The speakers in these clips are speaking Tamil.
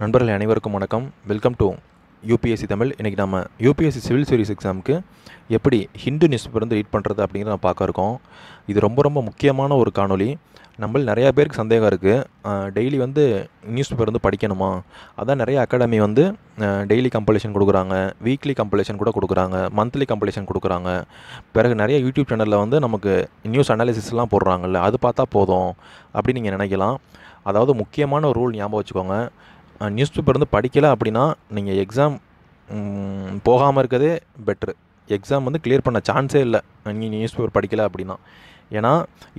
நண்பர்கள் அனைவருக்கும் வணக்கம். Welcome to UPSC Tamil. இன்றைக்கி நம்ம UPSC Civil Service Examக்கு எப்படி ஹிந்து நியூஸ் பேப்பர் வந்து ரீட் பண்ணுறது அப்படிங்கிறத நம்ம பார்க்க இருக்கோம். இது ரொம்ப முக்கியமான ஒரு காணொளி. நம்ம நிறையா பேருக்கு சந்தேகம் இருக்குது, டெய்லி வந்து நியூஸ் பேப்பர் வந்து படிக்கணுமா? அதான் நிறைய அகாடமி வந்து டெய்லி கம்பல்ஷன் கொடுக்குறாங்க, வீக்லி கம்பல்ஷன் கூட கொடுக்குறாங்க, மந்த்லி கம்பல்ஷன் கொடுக்குறாங்க. பிறகு நிறைய யூடியூப் சேனலில் வந்து நமக்கு நியூஸ் அனாலிசிஸ்லாம் போடுறாங்கல்ல, அது பார்த்தா போதும் அப்படின்னு நீங்கள் நினைக்கலாம். அதாவது முக்கியமான ஒரு ரூல் ஞாபகம் வச்சுக்கோங்க. நியூஸ் பேப்பர் வந்து படிக்கலை அப்படின்னா நீங்கள் எக்ஸாம் போகாமல் இருக்கதே பெட்ரு. எக்ஸாம் வந்து கிளியர் பண்ண சான்ஸே இல்லை நீங்கள் நியூஸ் பேப்பர் படிக்கலை அப்படின்னா. ஏன்னா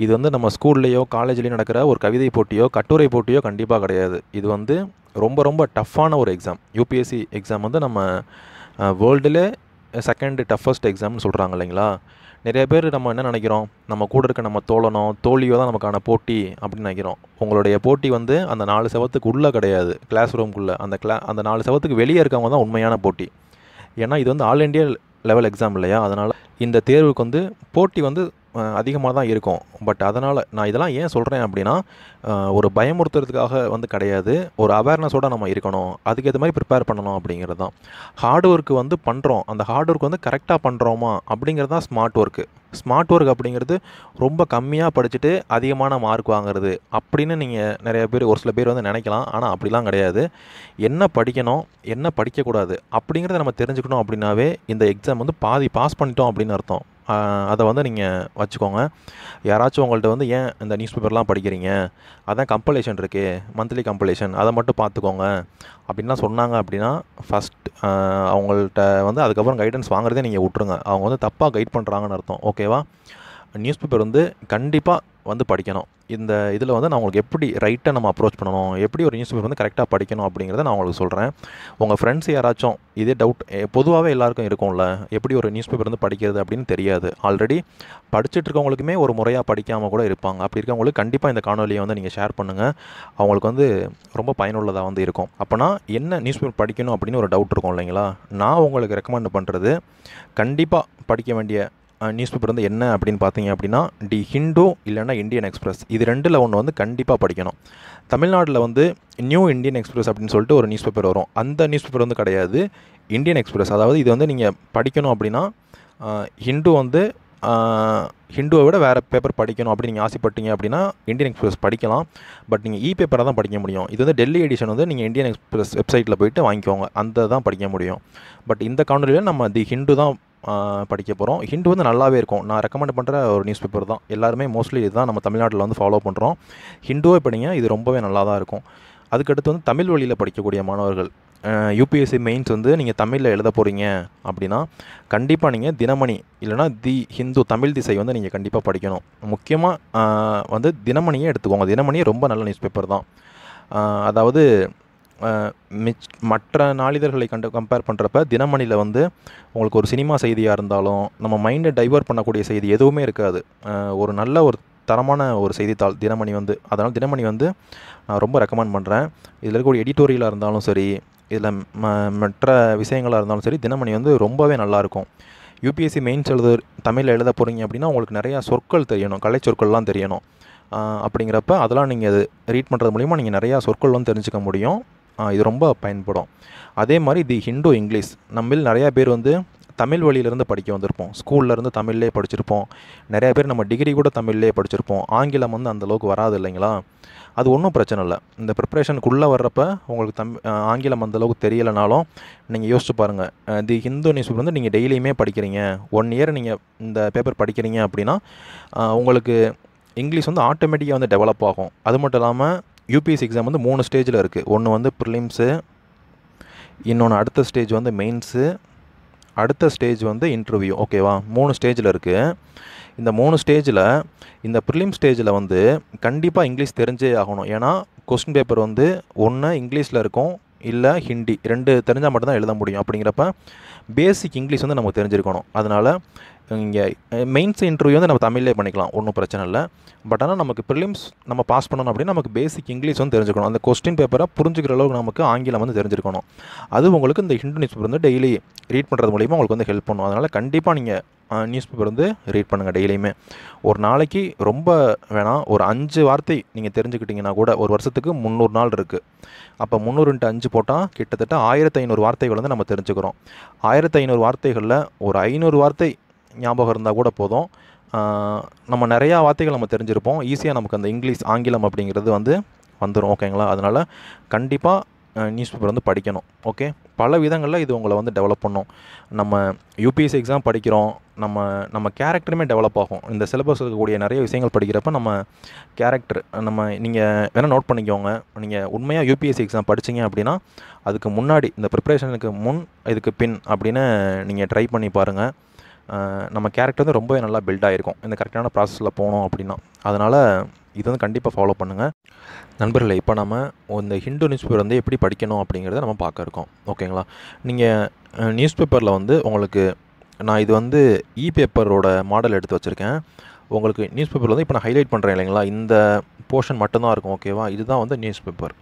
இது வந்து நம்ம ஸ்கூல்லையோ காலேஜ்லேயோ நடக்கிற ஒரு கவிதை போட்டியோ கட்டுரை போட்டியோ கண்டிப்பாக கிடையாது. இது வந்து ரொம்ப டஃப்பான ஒரு எக்ஸாம். UPSC எக்ஸாம் வந்து நம்ம வேர்ல்டுலே செகண்ட் டஃபஸ்ட் எக்ஸாம்னு சொல்கிறாங்க இல்லைங்களா? நிறைய பேர் நம்ம என்ன நினைக்கிறோம், நம்ம கூட இருக்க நம்ம தோழனோ தோழியோ தான் நமக்கான போட்டி அப்படின்னு நினைக்கிறோம். உங்களுடைய போட்டி வந்து அந்த 4 செவத்துக்கு உள்ளே கிடையாது, கிளாஸ் ரூம்குள்ளே. அந்த 4 செவத்துக்கு வெளியே இருக்கவங்க தான் உண்மையான போட்டி. ஏன்னா இது வந்து ஆல் இண்டியா லெவல் எக்ஸாம் இல்லையா? அதனால் இந்த தேர்வுக்கு வந்து போட்டி வந்து அதிகமாக தான் இருக்கும். பட் அதனால் நான் இதெல்லாம் ஏன் சொல்கிறேன் அப்படின்னா, ஒரு பயமுறுத்துறதுக்காக வந்து கிடையாது, ஒரு அவேர்னஸோடு நம்ம இருக்கணும், அதுக்கேற்ற மாதிரி ப்ரிப்பேர் பண்ணணும் அப்படிங்கிறது தான். ஹார்ட் ஒர்க்கு வந்து பண்ணுறோம், அந்த ஹார்ட் ஒர்க் வந்து கரெக்டாக பண்ணுறோமா அப்படிங்கிறது தான் ஸ்மார்ட் ஒர்க்கு. ஸ்மார்ட் ஒர்க் அப்படிங்கிறது ரொம்ப கம்மியாக படிச்சுட்டு அதிகமான மார்க் வாங்குறது அப்படின்னு நீங்கள் நிறைய பேர், ஒரு சில பேர் வந்து நினைக்கலாம். ஆனால் அப்படிலாம் கிடையாது. என்ன படிக்கணும், என்ன படிக்கக்கூடாது அப்படிங்கிறத நம்ம தெரிஞ்சுக்கணும் அப்படின்னாவே இந்த எக்ஸாம் வந்து பாதி பாஸ் பண்ணிட்டோம் அப்படின்னு அர்த்தம். அதை வந்து நீங்கள் வச்சுக்கோங்க. யாராச்சும் உங்கள்கிட்ட வந்து ஏன் இந்த நியூஸ் பேப்பர்லாம் படிக்கிறீங்க, அதான் கம்பல்ஷன் இருக்கே, மந்த்லி கம்பல்ஷன், அதை மட்டும் பார்த்துக்கோங்க அப்படின்லாம் சொன்னாங்க அப்படின்னா ஃபஸ்ட் அவங்கள்ட்ட வந்து அதுக்கப்புறம் கைடன்ஸ் வாங்குறதே நீங்கள் விட்ருங்க. அவங்க வந்து தப்பாக கைட் பண்ணுறாங்கன்னு அர்த்தம். ஓகேவா? நியூஸ் பேப்பர் வந்து கண்டிப்பாக வந்து படிக்கணும். இந்த இதில் வந்து நான் உங்களுக்கு எப்படி ரைட்டாக நம்ம அப்ரோச் பண்ணணும், எப்படி ஒரு நியூஸ் பேப்பர் வந்து கரெக்டாக படிக்கணும் அப்படிங்கிறத நான் உங்களுக்கு சொல்கிறேன். உங்கள் ஃப்ரெண்ட்ஸ் யாராச்சும் இதே டவுட் பொதுவாகவே எல்லாருக்கும் இருக்கும்ல, எப்படி ஒரு நியூஸ் பேப்பர் வந்து படிக்கிறது அப்படின்னு தெரியாது. ஆல்ரெடி படிச்சுட்டு இருக்கவங்களுக்குமே ஒரு முறையாக படிக்காமல் கூட இருப்பாங்க. அப்படி இருக்கவங்களுக்கு கண்டிப்பாக இந்த காணொலியை வந்து நீங்கள் ஷேர் பண்ணுங்கள். அவங்களுக்கு வந்து ரொம்ப பயனுள்ளதாக வந்து இருக்கும். அப்போனா என்ன நியூஸ் பேப்பர் படிக்கணும் அப்படின்னு ஒரு டவுட் இருக்கும் இல்லைங்களா? நான் உங்களுக்கு ரெக்கமெண்ட் பண்ணுறது, கண்டிப்பாக படிக்க வேண்டிய நியூஸ் பேப்பர் வந்து என்ன அப்படின்னு பார்த்தீங்க அப்படின்னா, தி ஹிந்து இல்லைன்னா இந்தியன் எக்ஸ்பிரஸ். இது ரெண்டில் ஒன்று வந்து கண்டிப்பாக படிக்கணும். தமிழ்நாட்டில் வந்து நியூ இந்தியன் எக்ஸ்பிரஸ் அப்படின்னு சொல்லிட்டு ஒரு நியூஸ் பேப்பர் வரும். அந்த நியூஸ் பேப்பர் வந்து கிடையாது, இந்தியன் எக்ஸ்பிரஸ். அதாவது இது வந்து நீங்கள் படிக்கணும் அப்படின்னா ஹிந்து வந்து ஹிந்துவை விட வேறு பேப்பர் படிக்கணும் அப்படின்னு நீங்கள் ஆசைப்பட்டீங்க அப்படின்னா இந்தியன் எக்ஸ்பிரஸ் படிக்கலாம். பட் நீங்கள் பேப்பராக தான் படிக்க முடியும். இது வந்து டெல்லி எடிஷன் வந்து நீங்கள் இந்தியன் எக்ஸ்பிரஸ் வெப்சைட்டில் போய்ட்டு வாங்கிக்கோங்க, அந்த தான் படிக்க முடியும். பட் இந்த காணொலியில் நம்ம தி ஹிந்து தான் படிக்க போகிறோம். ஹிந்து வந்து நல்லாவே இருக்கும். நான் ரெக்கமெண்ட் பண்ணுற ஒரு நியூஸ் பேப்பர் தான். எல்லாருமே மோஸ்ட்லி இதுதான் நம்ம தமிழ்நாட்டில் வந்து ஃபாலோ பண்ணுறோம். ஹிந்துவே படிங்க, இது ரொம்பவே நல்லா தான் இருக்கும். அதுக்கடுத்து வந்து தமிழ் வழியில் படிக்கக்கூடிய மாணவர்கள், UPSC மெயின்ஸ் வந்து நீங்கள் தமிழில் எழுத போகிறீங்க அப்படின்னா கண்டிப்பாக நீங்கள் தினமணி இல்லைனா தி ஹிந்து தமிழ் திசை வந்து நீங்கள் கண்டிப்பாக படிக்கணும். முக்கியமாக வந்து தினமணியே எடுத்துக்கோங்க. தினமணியே ரொம்ப நல்ல நியூஸ் பேப்பர் தான். அதாவது மற்ற நாளிதழ்களை கம்பேர் பண்ணுறப்ப தினமணியில் வந்து உங்களுக்கு ஒரு சினிமா செய்தியாக இருந்தாலும் நம்ம மைண்டை டைவர்ட் பண்ணக்கூடிய செய்தி எதுவுமே இருக்காது. ஒரு நல்ல ஒரு தரமான ஒரு செய்தித்தாள் தினமணி வந்து. அதனால் தினமணி வந்து நான் ரொம்ப ரெக்கமெண்ட் பண்ணுறேன். இதில் இருக்கக்கூடிய எடிட்டோரியலாக இருந்தாலும் சரி, இதில் மற்ற விஷயங்களாக இருந்தாலும் சரி, தினமணி வந்து ரொம்பவே நல்லாயிருக்கும். UPSC மெயின்ஸ் தமிழில் எழுத போகிறீங்க அப்படின்னா உங்களுக்கு நிறையா சொற்கள் தெரியணும், கலை சொற்கள்லாம் தெரியணும். அப்படிங்கிறப்ப அதெல்லாம் நீங்கள் ரீட் பண்ணுறது மூலிமா நீங்கள் நிறையா சொற்கள் வந்து தெரிஞ்சுக்க முடியும். இது ரொம்ப பயன்படும். அதே மாதிரி தி ஹிந்து இங்கிலீஷ், நம்மில் நிறையா பேர் வந்து தமிழ் வழியிலேருந்து படிக்க வந்திருப்போம். ஸ்கூல்லேருந்து தமிழ்லேயே படிச்சிருப்போம். நிறையா பேர் நம்ம டிகிரி கூட தமிழ்லேயே படிச்சிருப்போம். ஆங்கிலம் வந்து அந்தளவுக்கு வராது இல்லைங்களா? அது ஒன்றும் பிரச்சனை இல்லை. இந்த ப்ரிப்ரேஷனுக்குள்ளே வர்றப்ப உங்களுக்கு ஆங்கிலம் அந்தளவுக்கு தெரியலைனாலும் நீங்கள் யோசிச்சு பாருங்கள். தி ஹிந்து நியூஸ் பேப்பர் வந்து நீங்கள் டெய்லியுமே படிக்கிறீங்க, 1 இயர் நீங்கள் இந்த பேப்பர் படிக்கிறீங்க அப்படின்னா உங்களுக்கு இங்கிலீஷ் வந்து ஆட்டோமேட்டிக்காக வந்து டெவலப் ஆகும். அது மட்டும் இல்லாமல் UPSC எக்ஸாம் வந்து 3 ஸ்டேஜில் இருக்குது. ஒன்று வந்து ப்ரிலிம்ஸு, இன்னொன்று அடுத்த ஸ்டேஜ் வந்து மெயின்ஸு, அடுத்த ஸ்டேஜ் வந்து இன்டர்வியூ. ஓகேவா? 3 ஸ்டேஜில் இருக்குது. இந்த 3 ஸ்டேஜில் இந்த ப்ரிலிம் ஸ்டேஜில் வந்து கண்டிப்பாக இங்கிலீஷ் தெரிஞ்சே ஆகணும். ஏன்னா கொஸ்டின் பேப்பர் வந்து ஒன்று இங்கிலீஷில் இருக்கும், இல்லை ஹிந்தி, 2 தெரிஞ்சால் மட்டும்தான் எழுத முடியும். அப்படிங்கிறப்ப பேசிக் இங்கிலீஷ் வந்து நமக்கு தெரிஞ்சிருக்கணும். அதனால் இங்கே மெயின்ஸ் இன்டர்வியூ வந்து நம்ம தமிழ்லேயே பண்ணிக்கலாம், ஒன்றும் பிரச்சனை இல்லை. பட் ஆனால் நமக்கு ப்ரிலிம்ஸ் நம்ம பாஸ் பண்ணணும் அப்படின்னா நமக்கு பேசிக் இங்கிலீஷ் வந்து தெரிஞ்சுக்கணும். அந்த கொஸ்டின் பேப்பரை புரிஞ்சுக்கிற அளவுக்கு நமக்கு ஆங்கிலம் வந்து தெரிஞ்சிருக்கணும். அது உங்களுக்கு இந்த ஹிந்து நியூஸ் பேப்பர் வந்து டெய்லி ரீட் பண்ணுறது மூலிமா உங்களுக்கு வந்து ஹெல்ப் பண்ணும். அதனால் கண்டிப்பாக நீங்கள் நியூஸ் பேப்பர் வந்து ரீட் பண்ணுங்கள் டெய்லியுமே. ஒரு நாளைக்கு ரொம்ப வேணாம், ஒரு 5 வார்த்தை நீங்கள் தெரிஞ்சுக்கிட்டிங்கன்னா கூட ஒரு வருஷத்துக்கு 300 நாள் இருக்குது. அப்போ 300 × 5 போட்டால் கிட்டத்தட்ட 1500 வார்த்தைகள் வந்து நம்ம தெரிஞ்சுக்கிறோம். 1500 வார்த்தைகளில் ஒரு 500 வார்த்தை ஞாபகம் இருந்தால் கூட போதும். நம்ம நிறையா வார்த்தைகள் நம்ம தெரிஞ்சிருப்போம். ஈஸியாக நமக்கு அந்த இங்கிலீஷ் ஆங்கிலம் அப்படிங்கிறது வந்து வந்துடும். ஓகேங்களா? அதனால் கண்டிப்பாக நியூஸ் பேப்பர் வந்து படிக்கணும். ஓகே, பல விதங்களில் இது உங்களை வந்து டெவலப் பண்ணும். நம்ம யூபிஎஸ்சி எக்ஸாம் படிக்கிறோம், நம்ம கேரக்டருமே டெவலப் ஆகும். இந்த சிலபஸ் இருக்கக்கூடிய நிறைய விஷயங்கள் படிக்கிறப்ப நம்ம கேரக்டர் நீங்கள் வேணால் நோட் பண்ணிக்கோங்க. நீங்கள் உண்மையாக யூபிஎஸ்சி எக்ஸாம் படிச்சிங்க அப்படின்னா அதுக்கு முன்னாடி இந்த ப்ரிப்ரேஷனுக்கு முன் இதுக்கு பின் அப்படின்னு நீங்கள் ட்ரை பண்ணி பாருங்கள். நம்ம கேரக்டர் வந்து ரொம்பவே நல்லா பில்ட் ஆகிருக்கும் இந்த கரெக்டான ப்ராசஸில் போனோம் அப்படின்னா. அதனால் இது வந்து கண்டிப்பாக ஃபாலோ பண்ணுங்கள் நண்பர்களே. இப்போ நம்ம இந்த ஹிந்து நியூஸ் பேப்பர் வந்து எப்படி படிக்கணும் அப்படிங்கிறத நம்ம பார்க்க இருக்கோம். ஓகேங்களா? நீங்கள் நியூஸ் பேப்பரில் வந்து உங்களுக்கு நான் இது வந்து பேப்பரோட மாடல் எடுத்து வச்சுருக்கேன். உங்களுக்கு நியூஸ் பேப்பர் வந்து இப்போ நான் ஹைலைட் பண்ணுறேன் இல்லைங்களா, இந்த போர்ஷன் மட்டும்தான் இருக்கும். ஓகேவா? இதுதான் வந்து நியூஸ் பேப்பர்.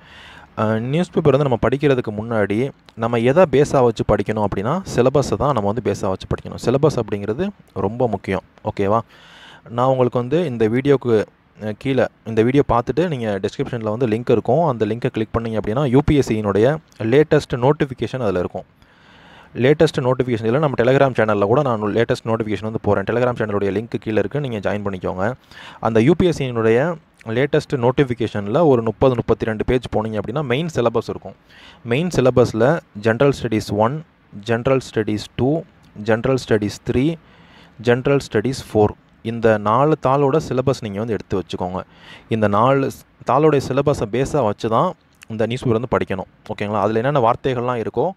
நியூஸ் பேப்பர் வந்து நம்ம படிக்கிறதுக்கு முன்னாடி நம்ம எதை பேஸாக வச்சு படிக்கணும் அப்படின்னா சிலபஸை தான் நம்ம வந்து பேஸாக வச்சு படிக்கணும். சிலபஸ் அப்படிங்கிறது ரொம்ப முக்கியம். ஓகேவா? நான் உங்களுக்கு வந்து இந்த வீடியோக்கு கீழே இந்த வீடியோ பார்த்துட்டு நீங்கள் டிஸ்கிரிப்ஷனில் வந்து லிங்க் இருக்கும். அந்த லிங்க்கை கிளிக் பண்ணிங்க அப்படின்னா யூபிஎஸ்சியினுடைய லேட்டஸ்ட் நோட்டிஃபிகேஷன் அதில் இருக்கும். லேட்டஸ்ட் நோட்டிஃபிகேஷன் இல்லை, நம்ம டெலிகிராம் சேனலில் கூட நான் லேட்டஸ்ட் நோட்டிஃபிகேஷன் வந்து போகிறேன். டெலிகிராம் சேனலுடைய லிங்க் கீழே இருக்குது, நீங்கள் ஜாயின் பண்ணிக்கோங்க. அந்த யூபிஎஸ்சியினுடைய லேட்டஸ்ட் நோட்டிஃபிகேஷனில் ஒரு 30-32 பேஜ் போனீங்க அப்படின்னா மெயின் சிலபஸ் இருக்கும். மெயின் சிலபஸில் general studies 1, general studies 2, general studies 3, general studies 4 இந்த 4 தாளோட சிலபஸ் நீங்கள் வந்து எடுத்து வச்சுக்கோங்க. இந்த 4 தாளோடைய சிலபஸை பேஸாக வச்சு தான் இந்த நியூஸ் பேப்பர் வந்து படிக்கணும். ஓகேங்களா? அதில் என்னென்ன வார்த்தைகள்லாம் இருக்கோ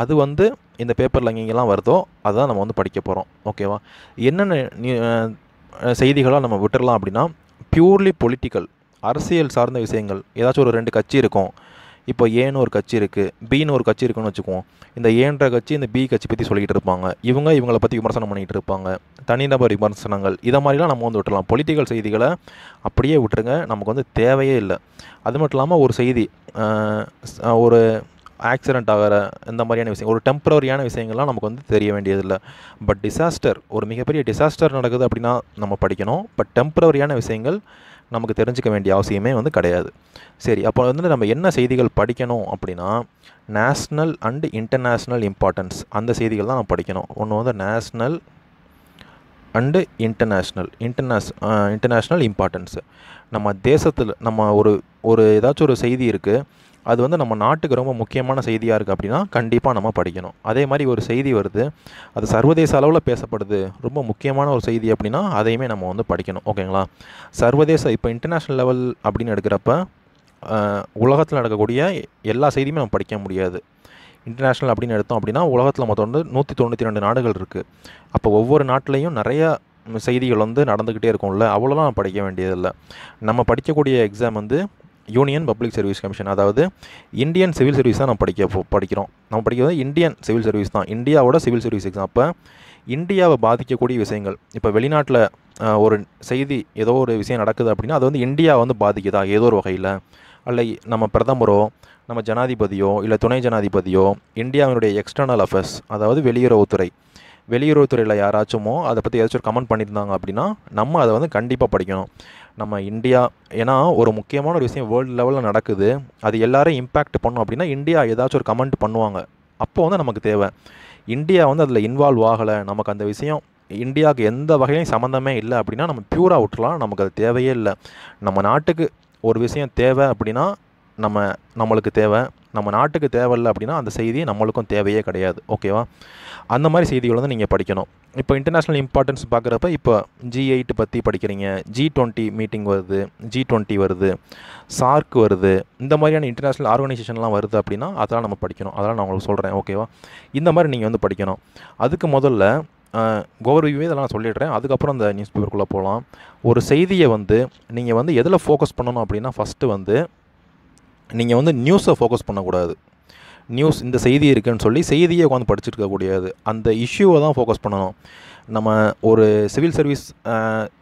அது வந்து இந்த பேப்பரில் எங்கெங்கெல்லாம் வருதோ அதுதான் நம்ம வந்து படிக்க போகிறோம். ஓகேவா? என்னென்ன செய்திகளாக நம்ம விட்டுடலாம் அப்படின்னா பியூர்லி பொலிட்டிக்கல், அரசியல் சார்ந்த விஷயங்கள். ஏதாச்சும் ஒரு 2 கட்சி இருக்கும். இப்போ ஏன்னு ஒரு கட்சி இருக்குது, பின்னு ஒரு கட்சி இருக்குன்னு வச்சுக்குவோம். இந்த ஏன்ற கட்சி இந்த பி கட்சி பற்றி சொல்லிக்கிட்டு இருப்பாங்க. இவங்களை பற்றி விமர்சனம் பண்ணிகிட்டு இருப்பாங்க. தனிநபர் விமர்சனங்கள் இதை மாதிரிலாம் நம்ம வந்து விட்டுடலாம். பொலிட்டிக்கல் செய்திகளை அப்படியே விட்டுருங்க, நமக்கு வந்து தேவையே இல்லை. அது மட்டும் இல்லாமல் ஒரு செய்தி ஒரு ஆக்சிடெண்ட் ஆகிற இந்த மாதிரியான விஷயம், ஒரு டெம்பரரியான விஷயங்கள்லாம் நமக்கு வந்து தெரிய வேண்டியதில்லை. பட் டிசாஸ்டர், ஒரு மிகப்பெரிய டிசாஸ்டர் நடக்குது அப்படின்னா நம்ம படிக்கணும். பட் டெம்பரரியான விஷயங்கள் நமக்கு தெரிஞ்சிக்க வேண்டிய அவசியமே வந்து கிடையாது. சரி, அப்போ வந்து நம்ம என்ன செய்திகள் படிக்கணும் அப்படின்னா நேஷ்னல் அண்ட் இன்டர்நேஷ்னல் இம்பார்ட்டன்ஸ் அந்த செய்திகள் தான் நம்ம படிக்கணும். ஒன்று வந்து நேஷ்னல் அண்டு இன்டர்நேஷ்னல் இம்பார்ட்டன்ஸு. நம்ம தேசத்தில் நம்ம ஒரு ஏதாச்சும் ஒரு செய்தி இருக்குது, அது வந்து நம்ம நாட்டுக்கு ரொம்ப முக்கியமான செய்தியாக இருக்குது அப்படின்னா கண்டிப்பாக நம்ம படிக்கணும். அதே மாதிரி ஒரு செய்தி வருது, அது சர்வதேச அளவில் பேசப்படுது, ரொம்ப முக்கியமான ஒரு செய்தி அப்படின்னா அதையுமே நம்ம வந்து படிக்கணும். ஓகேங்களா? சர்வதேச இப்போ இன்டர்நேஷ்னல் லெவல் அப்படின்னு எடுக்கிறப்ப உலகத்தில் நடக்கக்கூடிய எல்லா செய்தியுமே நம்ம படிக்க முடியாது. இன்டர்நேஷ்னல் அப்படின்னு எடுத்தோம் அப்படின்னா உலகத்தில் மொத்தம் வந்து 192 நாடுகள் இருக்குது. அப்போ ஒவ்வொரு நாட்டிலையும் நிறையா செய்திகள் வந்து நடந்துக்கிட்டே இருக்கும்ல, அவ்வளோலாம் நம்ம படிக்க வேண்டியதில்லை. நம்ம படிக்கக்கூடிய எக்ஸாம் வந்து யூனியன் பப்ளிக் சர்வீஸ் கமிஷன், அதாவது இந்தியன் சிவில் சர்வீஸ் தான் நம்ம படிக்கிறோம். நம்ம படிக்கிறது இந்தியன் சிவில் சர்வீஸ் தான், இந்தியாவோட சிவில் சர்வீஸ் எக்ஸாம். அப்போ இந்தியாவை பாதிக்கக்கூடிய விஷயங்கள், இப்போ வெளிநாட்டில் ஒரு செய்தி ஏதோ ஒரு விஷயம் நடக்குது அப்படின்னா அது வந்து இந்தியா வந்து பாதிக்குதா ஏதோ ஒரு வகையில், அல்ல நம்ம பிரதமரோ நம்ம ஜனாதிபதியோ இல்லை துணை ஜனாதிபதியோ இந்தியாவினுடைய எக்ஸ்டர்னல் அஃபேர்ஸ், அதாவது வெளியுறவுத்துறையில் யாராச்சுமோ அதை பற்றி ஏதாச்சும் ஒரு கமெண்ட் பண்ணியிருந்தாங்க அப்படின்னா நம்ம அதை வந்து கண்டிப்பாக படிக்கணும். நம்ம இந்தியா, ஏன்னா ஒரு முக்கியமான ஒரு விஷயம் வேர்ல்டு லெவலில் நடக்குது, அது எல்லாரையும் இம்பேக்ட் பண்ணும் அப்படின்னா இந்தியா ஏதாச்சும் ஒரு கமெண்ட் பண்ணுவாங்க. அப்போ வந்து நமக்கு தேவை. இந்தியா வந்து அதில் இன்வால்வ் ஆகலை, நமக்கு அந்த விஷயம் இந்தியாவுக்கு எந்த வகையிலையும் சம்மந்தமே இல்லை அப்படின்னா நம்ம பியூராக விட்டுலாம், நமக்கு அது தேவையே இல்லை. நம்ம நாட்டுக்கு ஒரு விஷயம் தேவை அப்படின்னா நம்மளுக்கு தேவை, நம்ம நாட்டுக்கு தேவையில்லை அப்படின்னா அந்த செய்தி நம்மளுக்கும் தேவையே கிடையாது. ஓகேவா? அந்த மாதிரி செய்திகள் வந்து நீங்கள் படிக்கணும். இப்போ இன்டர்நேஷ்னல் இம்பார்ட்டன்ஸ் பார்க்குறப்ப இப்போ G8 பற்றி படிக்கிறீங்க, G20 மீட்டிங் வருது, G20 வருது, சார்க் வருது, இந்த மாதிரியான இன்டர்நேஷ்னல் ஆர்கனைசேஷன்லாம் வருது அப்படின்னா அதெல்லாம் நம்ம படிக்கணும். அதெல்லாம் நான் உங்களுக்கு சொல்கிறேன். ஓகேவா? இந்த மாதிரி நீங்கள் வந்து படிக்கணும். அதுக்கு முதல்ல ஓவர்வியூவே இதெல்லாம் நான் சொல்லிடுறேன், அதுக்கப்புறம் அந்த நியூஸ் பேப்பருக்குள்ளே போகலாம். ஒரு செய்தியை வந்து நீங்கள் வந்து எதில் ஃபோக்கஸ் பண்ணணும் அப்படின்னா ஃபஸ்ட்டு வந்து நீங்கள் வந்து நியூஸை ஃபோக்கஸ் பண்ணக்கூடாது. நியூஸ் இந்த செய்தி இருக்குன்னு சொல்லி செய்தியை உட்காந்து படிச்சுட்டு இருக்கக்கூடாது. அந்த இஷ்யூவை தான் ஃபோக்கஸ் பண்ணணும். நம்ம ஒரு சிவில் சர்வீஸ்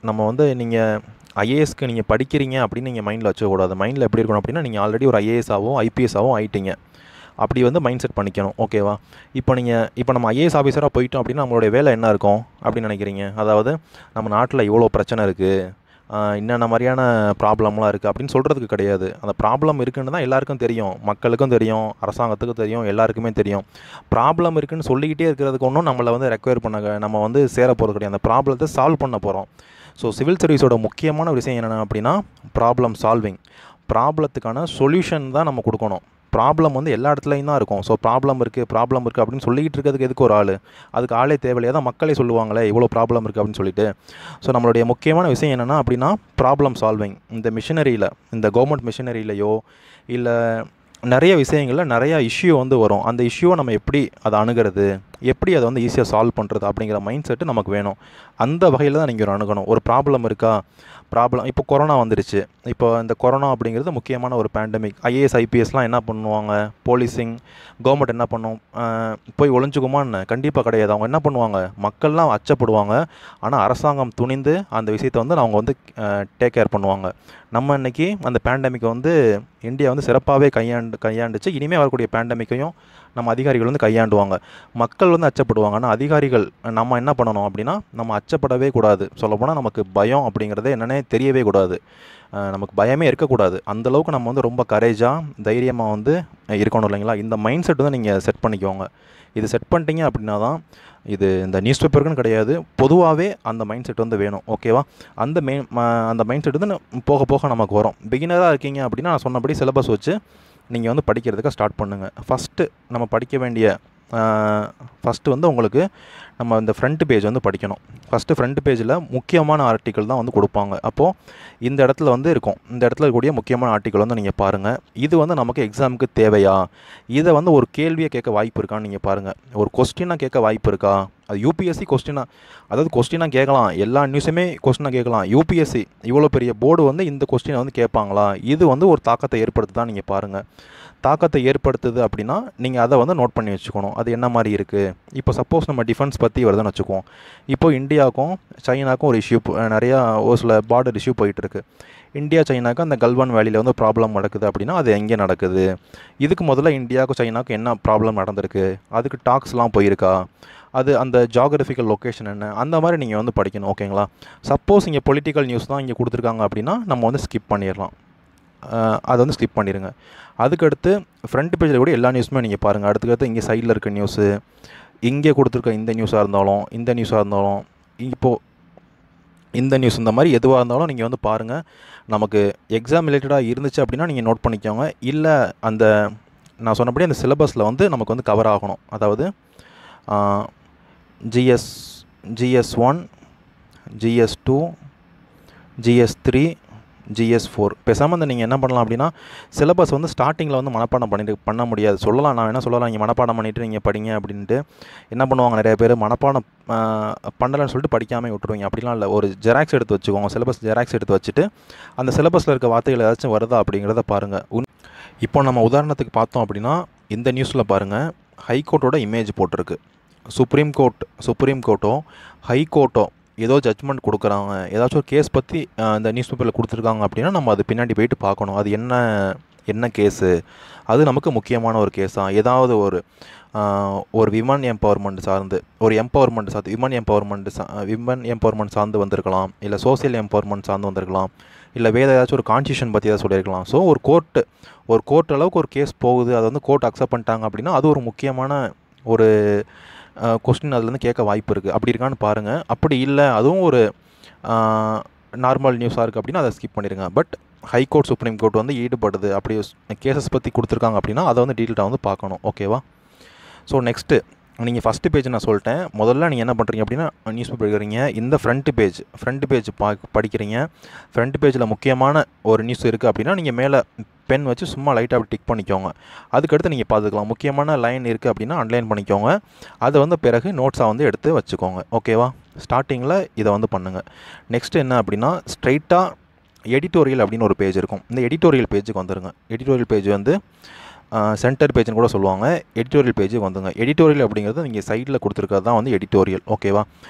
நம்ம வந்து நீங்கள் ஐஏஎஸ்க்கு நீங்கள் படிக்கிறீங்க அப்படின்னு நீங்கள் மைண்டில் வச்சுக்கக்கூடாது. மைண்டில் எப்படி இருக்கணும் அப்படின்னா, நீங்கள் ஆல்ரெடி ஒரு ஐஏஎஸ்ஸாவோ ஐபிஎஸ்ஸாவோ ஆகிட்டீங்க. அப்படி வந்து மைண்ட் செட் பண்ணிக்கணும். ஓகேவா? இப்போ நம்ம ஐஏஎஸ் ஆஃபீஸராக போயிட்டோம் அப்படின்னா நம்மளுடைய வேலை என்ன இருக்கும் அப்படின்னு நினைக்கிறீங்க? அதாவது நம்ம நாட்டில் இவ்வளோ பிரச்சனை இருக்குது, என்னென்ன மாதிரியான ப்ராப்ளம்லாம் இருக்குது அப்படின்னு சொல்கிறதுக்கு கிடையாது. அந்த ப்ராப்ளம் இருக்குன்னு தான் எல்லாருக்கும் தெரியும், மக்களுக்கும் தெரியும், அரசாங்கத்துக்கும் தெரியும், எல்லாருக்குமே தெரியும். ப்ராப்ளம் இருக்குதுன்னு சொல்லிக்கிட்டே இருக்கிறதுக்கு ஒன்றும் நம்மளை வந்து ரெக்வயர் பண்ண நம்ம வந்து சேர போகிறது கிடையாது. அந்த ப்ராப்ளத்தை சால்வ் பண்ண போகிறோம். ஸோ சிவில் சர்வீஸோட முக்கியமான விஷயம் என்னென்ன அப்படின்னா ப்ராப்ளம் சால்விங். ப்ராப்ளத்துக்கான சொல்யூஷன் தான் நம்ம கொடுக்கணும். ப்ராப்ளம் வந்து எல்லா இடத்துலையும் தான் இருக்கும். ஸோ ப்ராப்ளம் இருக்குது அப்படின்னு சொல்லிக்கிட்டு இருக்கிறதுக்கு எதுக்கு ஒரு ஆள்? அதுக்கு ஆளே தேவையில்லையா? தான் மக்களே சொல்லுவாங்களே இவ்வளோ ப்ராப்ளம் இருக்குது அப்படின்னு சொல்லிட்டு. ஸோ நம்மளுடைய முக்கியமான விஷயம் என்னென்னா அப்படின்னா ப்ராப்ளம் சால்விங். இந்த மிஷினரியில், இந்த கவர்மெண்ட் மிஷினரியிலையோ இல்லை நிறைய விஷயங்களில் நிறையா இஷ்யூ வந்து வரும். அந்த இஷ்யூவை நம்ம எப்படி அதை அணுகிறது, எப்படி அதை வந்து ஈஸியாக சால்வ் பண்ணுறது அப்படிங்கிற மைண்ட் செட்டு நமக்கு வேணும். அந்த வகையில் தான் நீங்கள் ஒரு அணுகணும். ஒரு ப்ராப்ளம் இருக்கா, இப்போ கொரோனா வந்துருச்சு. இப்போ இந்த கொரோனா அப்படிங்கிறது முக்கியமான ஒரு பேண்டமிக். ஐஏஎஸ் ஐபிஎஸ்லாம் என்ன பண்ணுவாங்க? போலீஸிங் கவர்மெண்ட் என்ன பண்ணும்? போய் ஒளிஞ்சுக்குமான்னு? கண்டிப்பாக கிடையாது. அவங்க என்ன பண்ணுவாங்க? மக்கள்லாம் அச்சப்படுவாங்க. ஆனால் அரசாங்கம் துணிந்து அந்த விஷயத்தை வந்து அவங்க வந்து டேக் கேர் பண்ணுவாங்க. நம்ம இன்றைக்கி அந்த பேண்டமிக்கை வந்து இந்தியா வந்து சிறப்பாகவே கையாண்டுச்சு. இனிமேல் வரக்கூடிய பேண்டமிக்கையும் நம்ம அதிகாரிகள் வந்து கையாண்டுவாங்க. மக்கள் வந்து அச்சப்படுவாங்க. ஆனால் அதிகாரிகள் நம்ம என்ன பண்ணணும் அப்படின்னா, நம்ம அச்சப்படவே கூடாது. சொல்லப்போனால் நமக்கு பயம் அப்படிங்கிறதே என்னன்னே தெரியவே கூடாது. நமக்கு பயமே இருக்கக்கூடாது. அந்தளவுக்கு நம்ம வந்து ரொம்ப கரேஜாக தைரியமாக வந்து இருக்கணும் இல்லைங்களா? இந்த மைண்ட் செட் வந்து நீங்கள் செட் பண்ணிக்கோங்க. இது செட் பண்ணிட்டீங்க அப்படின்னா தான், இது இந்த நியூஸ் பேப்பருக்குன்னு கிடையாது, பொதுவாகவே அந்த மைண்ட் செட் வந்து வேணும். ஓகேவா? அந்த மைண்ட் செட் வந்து போக போக நமக்கு வரும். பிகினராக இருக்கீங்க அப்படின்னா நான் சொன்னபடி சிலபஸ் வச்சு நீங்கள் வந்து படிக்கிறதுக்கு ஸ்டார்ட் பண்ணுங்கள். ஃபஸ்ட்டு நம்ம படிக்க வேண்டிய ஃபஸ்ட்டு வந்து உங்களுக்கு நம்ம இந்த ஃப்ரண்ட் பேஜ் வந்து படிக்கணும். ஃபஸ்ட்டு ஃப்ரண்ட் பேஜில் முக்கியமான ஆர்டிக்கல் தான் வந்து கொடுப்பாங்க. அப்போது இந்த இடத்துல வந்து இருக்கும், இந்த இடத்துல இருக்கக்கூடிய முக்கியமான ஆர்டிக்கல் வந்து நீங்கள் பாருங்கள். இது வந்து நமக்கு எக்ஸாமுக்கு தேவையா? இதை வந்து ஒரு கேள்வியை கேட்க வாய்ப்பு இருக்கான்னு நீங்கள் பாருங்கள். ஒரு கொஸ்டினாக கேட்க வாய்ப்பு இருக்கா? அது யூபிஎஸ்சி கொஸ்டினாக, அதாவது கொஸ்டினாக கேட்கலாம், எல்லா நியூஸுமே கொஸ்டினாக கேட்கலாம். யூபிஎஸ்சி இவ்வளோ பெரிய போர்டு வந்து இந்த கொஸ்டினை வந்து கேட்பாங்களா? இது வந்து ஒரு தாக்கத்தை ஏற்படுத்துதான் நீங்கள் பாருங்கள். தாக்கத்தை ஏற்படுத்துது அப்படின்னா நீங்கள் அதை வந்து நோட் பண்ணி வச்சுக்கணும். அது என்ன மாதிரி இருக்குது? இப்போ சப்போஸ் நம்ம டிஃபென்ஸ் பற்றி வருதுன்னு வச்சுக்குவோம். இப்போது இந்தியாவுக்கும் சைனாக்கும் ஒரு இஷ்யூ, நிறையா ஒரு சில பார்டர் இஷ்யூ போயிட்டுருக்கு. இந்தியா சைனாவுக்கு அந்த கல்வான் வேலியில் வந்து ப்ராப்ளம் நடக்குது அப்படின்னா அது எங்கே நடக்குது? இதுக்கு முதல்ல இந்தியாவுக்கும் சைனாவுக்கும் என்ன ப்ராப்ளம் நடந்திருக்கு? அதுக்கு டாக்ஸ்லாம் போயிருக்கா? அது அந்த ஜாகிரபிக்கல் லொக்கேஷன் என்ன? அந்த மாதிரி நீங்கள் வந்து படிக்கணும். ஓகேங்களா? சப்போஸ் இங்கே பொலிட்டிக்கல் நியூஸ் தான் இங்கே கொடுத்துருக்காங்க அப்படின்னா நம்ம வந்து ஸ்கிப் பண்ணிடலாம். அதை வந்து ஸ்கிப் பண்ணிடுங்க. அதுக்கடுத்து ஃப்ரண்ட் பேஜில் கூட எல்லா நியூஸுமே நீங்கள் பாருங்கள். அடுத்துக்கடுத்து இங்கே சைடில் இருக்க நியூஸு, இங்கே கொடுத்துருக்க இந்த நியூஸாக இருந்தாலும், இந்த நியூஸாக இருந்தாலும், இப்போது இந்த நியூஸ், இந்த மாதிரி எதுவாக இருந்தாலும் நீங்கள் வந்து பாருங்கள். நமக்கு எக்ஸாம் ரிலேட்டடாக இருந்துச்சு அப்படின்னா நீங்கள் நோட் பண்ணிக்கோங்க. இல்லை அந்த நான் சொன்னபடி அந்த சிலபஸில் வந்து நமக்கு வந்து கவர் ஆகணும். அதாவது GS1, GS2, GS3, GS4 பேசாமல் அந்த நீங்கள் என்ன பண்ணலாம் அப்படின்னா, சிலபஸ் வந்து ஸ்டார்டிங்கில் வந்து மனப்பாடம் பண்ண முடியாது. சொல்லலாம், நான் என்ன சொல்லலாம், நீங்கள் மனப்பாடம் பண்ணிவிட்டு நீங்கள் படிங்க அப்படின்ட்டு. என்ன பண்ணுவாங்க நிறைய பேர், மனப்பாடம் பண்ணலைன்னு சொல்லிட்டு படிக்காமல் விட்டுருவீங்க. அப்படிலாம் இல்லை. ஒரு ஜெராக்ஸ் எடுத்து வச்சுக்கோங்க. சிலபஸ் ஜெராக்ஸ் எடுத்து வச்சுட்டு அந்த சிலபஸில் இருக்க வார்த்தைகள் ஏதாச்சும் வருதா அப்படிங்கிறத பாருங்கள். இப்போ நம்ம உதாரணத்துக்கு பார்த்தோம் அப்படின்னா, இந்த நியூஸில் பாருங்கள், ஹைகோர்ட்டோட இமேஜ் போட்டிருக்கு. சுப்ரீம் கோர்ட்டோ ஹைகோர்ட்டோ ஏதோ ஜட்ஜ்மெண்ட் கொடுக்குறாங்க, ஏதாச்சும் ஒரு கேஸ் பற்றி இந்த நியூஸ் பேப்பரில் கொடுத்துருக்காங்க அப்படின்னா நம்ம அது பின்னாடி போயிட்டு பார்க்கணும். அது என்ன கேஸு, அது நமக்கு முக்கியமான ஒரு கேஸாக, ஏதாவது ஒரு விமன் எம்பவர்மெண்ட் சார்ந்து, விமன் எம்பவர்மெண்ட் சார்ந்து வந்திருக்கலாம், இல்லை சோசியல் எம்பவர்மெண்ட் சார்ந்து வந்திருக்கலாம், இல்லை வேறு ஏதாச்சும் ஒரு கான்ஸ்டியூஷன் பற்றி ஏதாவது சொல்லியிருக்கலாம். ஸோ ஒரு கோர்ட் அளவுக்கு ஒரு கேஸ் போகுது, அதை வந்து கோர்ட் அக்செப்ட் பண்ணிட்டாங்க அப்படின்னா அது ஒரு முக்கியமான ஒரு கொஸ்டின் அதுலேருந்து கேட்க வாய்ப்பு இருக்குது. அப்படி இருக்கான்னு பாருங்கள். அப்படி இல்லை, அதுவும் ஒரு நார்மல் நியூஸாக இருக்குது அப்படின்னா அதை ஸ்கிப் பண்ணிடுங்க. பட் ஹைகோர்ட், சுப்ரீம் கோர்ட் வந்து ஈடுபடுது, அப்படி கேசஸ் பற்றி கொடுத்துருக்காங்க அப்படின்னா அதை வந்து டீட்டெயிலாக வந்து பார்க்கணும். ஓகேவா? ஸோ நெக்ஸ்ட்டு நீங்கள் ஃபஸ்ட்டு பேஜ் நான் சொல்லிட்டேன். முதல்ல நீங்கள் என்ன பண்ணுறீங்க அப்படின்னா, நியூஸ் பேப்பர் எடுக்கிறீங்க, இந்த ஃப்ரண்ட் பேஜ் படிக்கிறீங்க. ஃப்ரண்ட் பேஜில் முக்கியமான ஒரு நியூஸ் இருக்குது அப்படின்னா நீங்கள் மேலே பென் வச்சு சும்மா லைட்டாக அப்படி டிக் பண்ணிக்கோங்க. அதுக்கடுத்து நீங்கள் பார்த்துக்கலாம். முக்கியமான லைன் இருக்குது அப்படின்னா அன்லைன் பண்ணிக்கோங்க. அதை வந்து பிறகு நோட்ஸாக வந்து எடுத்து வச்சுக்கோங்க. ஓகேவா? ஸ்டார்டிங்கில் இதை வந்து பண்ணுங்கள். நெக்ஸ்ட்டு என்ன அப்படின்னா, ஸ்ட்ரைட்டாக எடிட்டோரியல் அப்படின்னு ஒரு பேஜ் இருக்கும். இந்த எடிட்டோரியல் பேஜுக்கு வந்துடுங்க. எடிட்டோரியல் பேஜ் வந்து சென்டர் பேஜ்னு கூட சொல்லுவாங்க. எடிட்டோரியல் பேஜுக்கு வந்துங்க. எடிட்டோரியல் அப்படிங்கிறது நீங்கள் சைடில் கொடுத்துருக்கிறது தான் வந்து எடிட்டோரியல். ஓகேவா?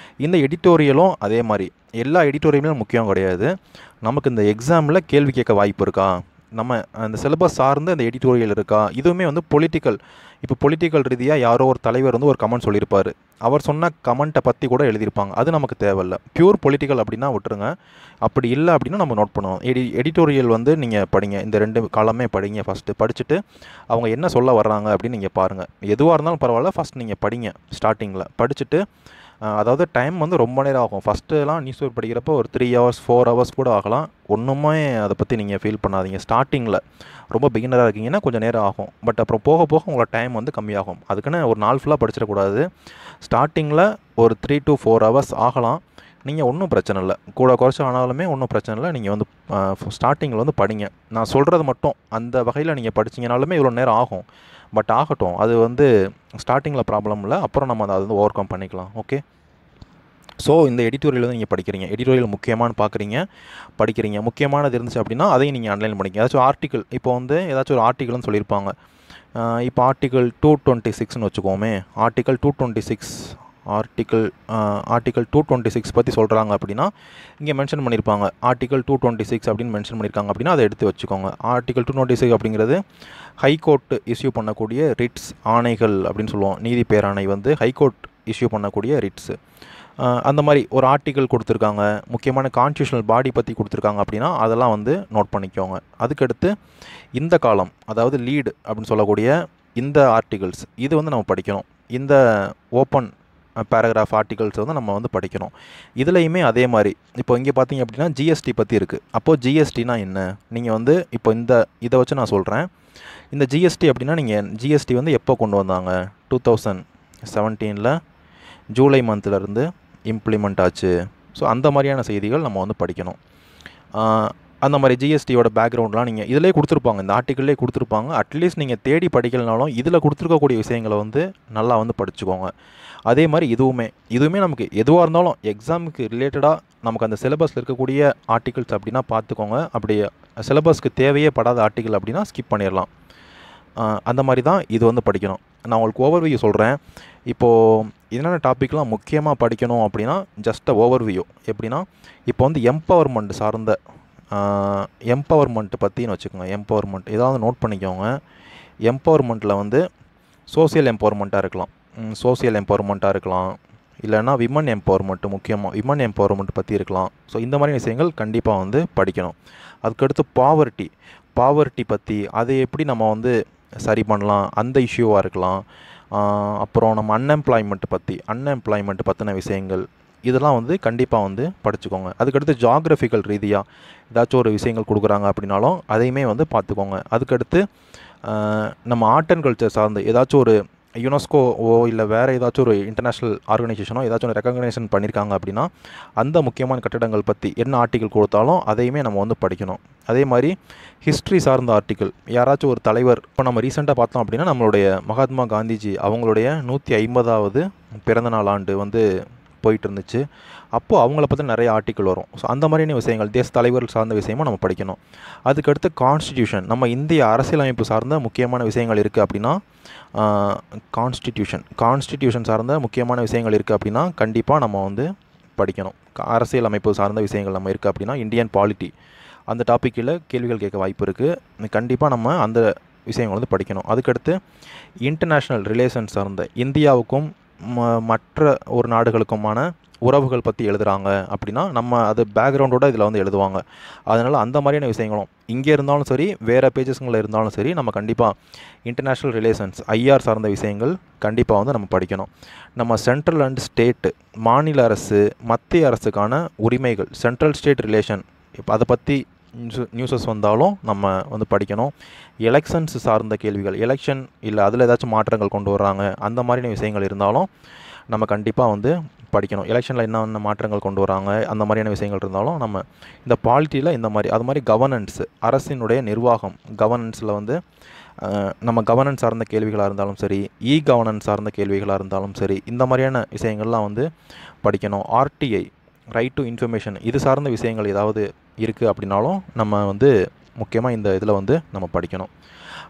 இந்த எடிட்டோரியலும் அதே மாதிரி எல்லா எடிட்டோரியலும் முக்கியம் கிடையாது. நமக்கு இந்த எக்ஸாமில் கேள்வி கேட்க வாய்ப்பு இருக்கா, நம்ம அந்த சிலபஸ் சார்ந்து அந்த எடிட்டோரியல் இருக்கா, இதுவுமே வந்து பொலிட்டிக்கல். இப்போ பொலிட்டிக்கல் ரீதியாக யாரோ ஒரு தலைவர் வந்து ஒரு கமெண்ட் சொல்லியிருப்பார், அவர் சொன்ன கமெண்ட்டை பற்றி கூட எழுதியிருப்பாங்க. அது நமக்கு தேவையில்லை. பியூர் பொலிட்டிக்கல் அப்படின்னா விட்டுருங்க. அப்படி இல்லை அப்படின்னா நம்ம நோட் பண்ணுவோம். எடிட்டோரியல் வந்து நீங்கள் படிங்க. இந்த 2 காலமே படிங்க. ஃபஸ்ட்டு படிச்சுட்டு அவங்க என்ன சொல்ல வர்றாங்க அப்படின்னு நீங்கள் பாருங்கள். எதுவாக இருந்தாலும் பரவாயில்ல, ஃபஸ்ட் நீங்கள் படிங்க. ஸ்டார்டிங்கில் படிச்சுட்டு அதாவது டைம் வந்து ரொம்ப நேரம் ஆகும். ஃபஸ்ட்டுலாம் நியூஸ் பேப்பர் படிக்கிறப்போ ஒரு 3 ஹவர்ஸ் 4 ஹவர்ஸ் கூட ஆகலாம். ஒன்றுமே அதை பற்றி நீங்கள் ஃபீல் பண்ணாதீங்க. ஸ்டார்டிங்கில் ரொம்ப பிகினராக இருக்கீங்கன்னா கொஞ்சம் நேரம் ஆகும். பட் அப்புறம் போக போக உங்களோட டைம் வந்து கம்மியாகும். அதுக்குன்னு ஒரு நாள் ஃபுல்லாக படிச்சிடக்கூடாது. ஸ்டார்டிங்கில் ஒரு 3 to 4 ஹவர்ஸ் ஆகலாம். நீங்கள் ஒன்றும் பிரச்சனை இல்லை, கூட குறைச்சி ஆனாலுமே ஒன்றும் பிரச்சனை இல்லை. நீங்கள் வந்து ஸ்டார்டிங்கில் வந்து படிங்க. நான் சொல்கிறது மட்டும் அந்த வகையில் நீங்கள் படிச்சிங்கனாலுமே இவ்வளோ நேரம் ஆகும். பட் ஆகட்டும், அது வந்து ஸ்டார்டிங்கில் ப்ராப்ளம் இல்லை. அப்புறம் நம்ம அதை வந்து ஓவர் கம் பண்ணிக்கலாம். ஓகே. ஸோ இந்த எடிட்டோரியல் வந்து நீங்கள் படிக்கிறீங்க. எடிட்டோரியல் முக்கியமானு பார்க்குறீங்க, படிக்கிறீங்க. முக்கியமானது இருந்துச்சு அப்படின்னா அதையும் நீங்கள் அன்லைன் பண்ணிங்க. ஏதாச்சும் ஆர்டிக்கல், இப்போ வந்து ஏதாச்சும் ஒரு ஆர்டிக்கல்னு சொல்லியிருப்பாங்க. இப்போ ஆர்டிக்கல் 226ன்னு வச்சுக்கோமே. ஆர்டிக்கல் 226 ஆர்டிக்கல் 226 பற்றி சொல்கிறாங்க அப்படின்னா இங்கே மென்ஷன் பண்ணியிருப்பாங்க. ஆர்டிக்கல் 226 அப்படின்னு மென்ஷன் பண்ணியிருக்காங்க அப்படின்னா அதை எடுத்து வச்சுக்கோங்க. ஆர்டிக்கல் 226 அப்படிங்கிறது ஹைகோர்ட் இஷ்யூ பண்ணக்கூடிய ரிட்ஸ், ஆணைகள் அப்படின்னு சொல்லுவோம். நீதி பேராணை வந்து ஹைகோர்ட் இஷ்யூ பண்ணக்கூடிய ரிட்ஸு. அந்த மாதிரி ஒரு ஆர்டிக்கல் கொடுத்துருக்காங்க, முக்கியமான கான்ஸ்டியூஷனல் பாடி பற்றி கொடுத்துருக்காங்க அப்படின்னா அதெல்லாம் வந்து நோட் பண்ணிக்கோங்க. அதுக்கடுத்து இந்த காலம், அதாவது லீடு அப்படின்னு சொல்லக்கூடிய இந்த ஆர்டிகல்ஸ், இது வந்து நம்ம படிக்கணும். இந்த ஓப்பன் பேராகிராஃப் ஆர்டிகல்ஸ் வந்து நம்ம வந்து படிக்கணும். இதுலேயுமே அதே மாதிரி இப்போ இங்கே பார்த்தீங்க அப்படின்னா ஜிஎஸ்டி பற்றி இருக்குது. அப்போது ஜிஎஸ்டினா என்ன, நீங்கள் வந்து இப்போ இதை வச்சு நான் சொல்கிறேன். இந்த ஜிஎஸ்டி அப்படின்னா நீங்கள் ஜிஎஸ்டி வந்து எப்போ கொண்டு வந்தாங்க? 2017 ஜூலை மந்த்லேருந்து இம்ப்ளிமெண்ட் ஆச்சு. ஸோ அந்த மாதிரியான செய்திகள் நம்ம வந்து படிக்கணும். அந்த மாதிரி ஜிஎஸ்டியோட பேக்ரவுண்ட்லாம் நீங்கள் இதிலே கொடுத்துருப்பாங்க, இந்த ஆர்டிக்கிள்லேயே கொடுத்துருப்பாங்க. அட்லீஸ்ட் நீங்கள் தேடி படிக்கலனாலும் இதில் கொடுத்துருக்கக்கூடிய விஷயங்களை வந்து நல்லா வந்து படிச்சுக்கோங்க. அதே மாதிரி இதுவுமே நமக்கு எதுவாக இருந்தாலும் எக்ஸாமுக்கு ரிலேட்டடாக நமக்கு அந்த சிலபஸில் இருக்கக்கூடிய ஆர்டிகல்ஸ் அப்படின்னா பார்த்துக்கோங்க. அப்படி சிலபஸ்க்கு தேவையே படாத ஆர்டிக்கல் அப்படின்னா ஸ்கிப் பண்ணிடலாம். அந்த மாதிரி தான் இது வந்து படிக்கணும். நான் உங்களுக்கு ஓவர்வியூ சொல்கிறேன். இப்போது என்னென்ன டாப்பிக்லாம் முக்கியமாக படிக்கணும் அப்படின்னா ஜஸ்ட் ஓவர்வியூ. எப்படின்னா இப்போ வந்து எம்பவர்மெண்ட் சார்ந்த எம்பவர்மெண்ட் பற்றின்னு வச்சுக்கோங்க. எம்பவர்மெண்ட் ஏதாவது நோட் பண்ணிக்கோங்க. எம்பவர்மெண்ட்டில் வந்து சோசியல் எம்பவர்மெண்ட்டாக இருக்கலாம், இல்லைனா விமன் எம்பவர்மெண்ட், முக்கியமாக விமன் எம்பவர்மெண்ட் பற்றி இருக்கலாம். ஸோ இந்த மாதிரி விஷயங்கள் கண்டிப்பாக வந்து படிக்கணும். அதுக்கடுத்து பாவர்ட்டி பற்றி, அதை எப்படி நம்ம வந்து சரி பண்ணலாம், அந்த இஷ்யூவாக இருக்கலாம். அப்புறம் நம்ம அன்எம்ப்ளாய்மெண்ட் பற்றின விஷயங்கள், இதெல்லாம் வந்து கண்டிப்பாக வந்து படிச்சுக்கோங்க. அதுக்கடுத்து ஜாகிரபிக்கல் ரீதியாக ஏதாச்சும் ஒரு விஷயங்கள் கொடுக்குறாங்க அப்படின்னாலும் அதையுமே வந்து பார்த்துக்கோங்க. அதுக்கடுத்து நம்ம ஆர்ட் அண்ட் கல்ச்சர் சார்ந்து ஏதாச்சும் ஒரு யுனெஸ்கோவோ இல்லை வேறு ஏதாச்சும் ஒரு இன்டர்நேஷ்னல் ஆர்கனைசேஷனோ ஏதாச்சும் ஒரு ரெக்கக்னேஷன் பண்ணியிருக்காங்க அப்படின்னா அந்த முக்கியமான கட்டிடங்கள் பற்றி என்ன ஆர்டிக்கல் கொடுத்தாலும் அதையுமே நம்ம வந்து படிக்கணும். அதே மாதிரி ஹிஸ்ட்ரி சார்ந்த ஆர்டிக்கல், யாராச்சும் ஒரு தலைவர், இப்போ நம்ம ரீசெண்டாக பார்த்தோம் அப்படின்னா நம்மளுடைய மகாத்மா காந்திஜி அவங்களுடைய 150வது பிறந்தநாள் ஆண்டு வந்து போயிட்டு இருந்துச்சு. அப்போது அவங்கள பற்றி நிறைய ஆர்டிக்கல் வரும். ஸோ அந்த மாதிரியான விஷயங்கள், தேச தலைவர்கள் சார்ந்த விஷயமும் நம்ம படிக்கணும். அதுக்கடுத்து கான்ஸ்டிடியூஷன், நம்ம இந்திய அரசியலமைப்பு சார்ந்த முக்கியமான விஷயங்கள் இருக்குது அப்படின்னா கான்ஸ்டிடியூஷன் சார்ந்த முக்கியமான விஷயங்கள் இருக்குது அப்படின்னா கண்டிப்பாக நம்ம வந்து படிக்கணும். அரசியலமைப்பு சார்ந்த விஷயங்கள் நம்ம இருக்குது அப்படின்னா இந்தியன் பாலிட்டி அந்த டாப்பிக்கில் கேள்விகள் கேட்க வாய்ப்பு இருக்குது. கண்டிப்பாக நம்ம அந்த விஷயங்கள் வந்து படிக்கணும். அதுக்கடுத்து இன்டர்நேஷ்னல் ரிலேஷன்ஸ் சார்ந்த இந்தியாவுக்கும் மற்ற ஒரு நாடுகளுக்குமான உறவுகள் பற்றி எழுதுகிறாங்க அப்படின்னா நம்ம அது பேக்ரவுண்டோட இதில் வந்து எழுதுவாங்க. அதனால் அந்த மாதிரியான விஷயங்களும் இங்கே இருந்தாலும் சரி, வேறு பேஜஸ்களில் இருந்தாலும் சரி, நம்ம கண்டிப்பாக இன்டர்நேஷ்னல் ரிலேஷன்ஸ் ஐஆர் சார்ந்த விஷயங்கள் கண்டிப்பாக வந்து நம்ம படிக்கணும். நம்ம சென்ட்ரல் அண்ட் ஸ்டேட்டு, மாநில அரசு மத்திய அரசுக்கான உரிமைகள், சென்ட்ரல் ஸ்டேட் ரிலேஷன், இப்போ அதை பற்றி நியூஸஸ் வந்தாலும் நம்ம வந்து படிக்கணும். எலெக்ஷன்ஸ் சார்ந்த கேள்விகள், எலெக்ஷன் இல்லை அதில் ஏதாச்சும் மாற்றங்கள் கொண்டு வர்றாங்க அந்த மாதிரியான விஷயங்கள் இருந்தாலும் நம்ம கண்டிப்பாக வந்து படிக்கணும். எலெக்ஷனில் என்னென்ன மாற்றங்கள் கொண்டு வராங்க அந்த மாதிரியான விஷயங்கள் இருந்தாலும் நம்ம இந்த பாலிட்டியில் இந்த மாதிரி அது மாதிரி கவர்னன்ஸ், அரசினுடைய நிர்வாகம், கவர்னன்ஸில் வந்து நம்ம கவர்னன்ஸ் சார்ந்த கேள்விகளாக இருந்தாலும் சரி, கவர்னன்ஸ் சார்ந்த கேள்விகளாக இருந்தாலும் சரி, இந்த மாதிரியான விஷயங்கள்லாம் வந்து படிக்கணும். ஆர்டிஐ, ரைட் டு இன்ஃபர்மேஷன், இது சார்ந்த விஷயங்கள் ஏதாவது இருக்குது அப்படின்னாலும் நம்ம வந்து முக்கியமாக இந்த இதில் வந்து நம்ம படிக்கணும்.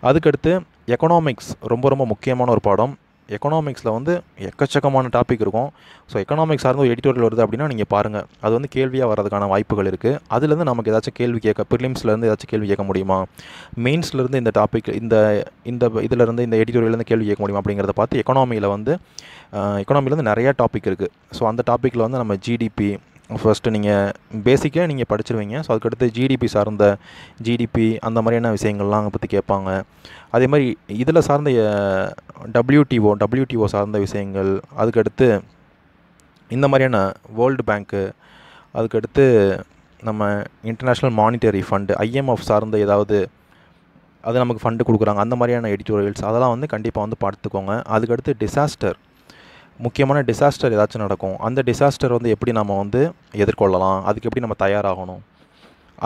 அதுக்கடுத்து எக்கனாமிக்ஸ் ரொம்ப ரொம்ப முக்கியமான ஒரு பாடம். எக்கனாமிக்ஸில் வந்து எக்கச்சக்கமான டாபிக் இருக்கும். ஸோ எக்கனாமிக்ஸ் சார்ந்த ஒரு எடிட்டோரியல் வருது அப்படின்னா நீங்கள் பாருங்கள், அது வந்து கேள்வியாக வரதுக்கான வாய்ப்புகள் இருக்குது. அதுலேருந்து நமக்கு ஏதாச்சும் கேள்வி கேட்க, ப்ரிலிம்ஸ்லேருந்து ஏதாச்சும் கேள்வி கேட்க முடியுமா, மெயின்ஸ்லேருந்து இந்த டாபிக் இந்த இந்த இதிலேருந்து இந்த எடிட்டோரியல்லேருந்து கேள்வி கேட்க முடியுமா அப்படிங்கிறத பார்த்து எக்கனாமிலேருந்து நிறையா டாபிக் இருக்குது. ஸோ அந்த டாப்பிக்கில் வந்து நம்ம ஜிடிபி ஃபஸ்ட்டு பேசிக்காக நீங்கள் படிச்சிருவீங்க. ஸோ அதுக்கடுத்து ஜிடிபி சார்ந்த அந்த மாதிரியான விஷயங்கள்லாம் பற்றி கேட்பாங்க. அதே மாதிரி இதில் சார்ந்த டபிள்யூடிஓ சார்ந்த விஷயங்கள், அதுக்கடுத்து இந்த மாதிரியான வேர்ல்டு பேங்க்கு, அதுக்கடுத்து நம்ம இன்டர்நேஷ்னல் மானிட்டரி ஃபண்டு IMF சார்ந்த ஏதாவது அது நமக்கு ஃபண்டு கொடுக்குறாங்க, அந்த மாதிரியான எடிட்டோரியல்ஸ் அதெல்லாம் வந்து கண்டிப்பாக வந்து பார்த்துக்கோங்க. அதுக்கடுத்து முக்கியமான டிசாஸ்டர் ஏதாச்சும் நடக்கும், அந்த டிசாஸ்டர் வந்து எப்படி நம்ம வந்து எதிர்கொள்ளலாம், அதுக்கு எப்படி நம்ம தயாராகணும்,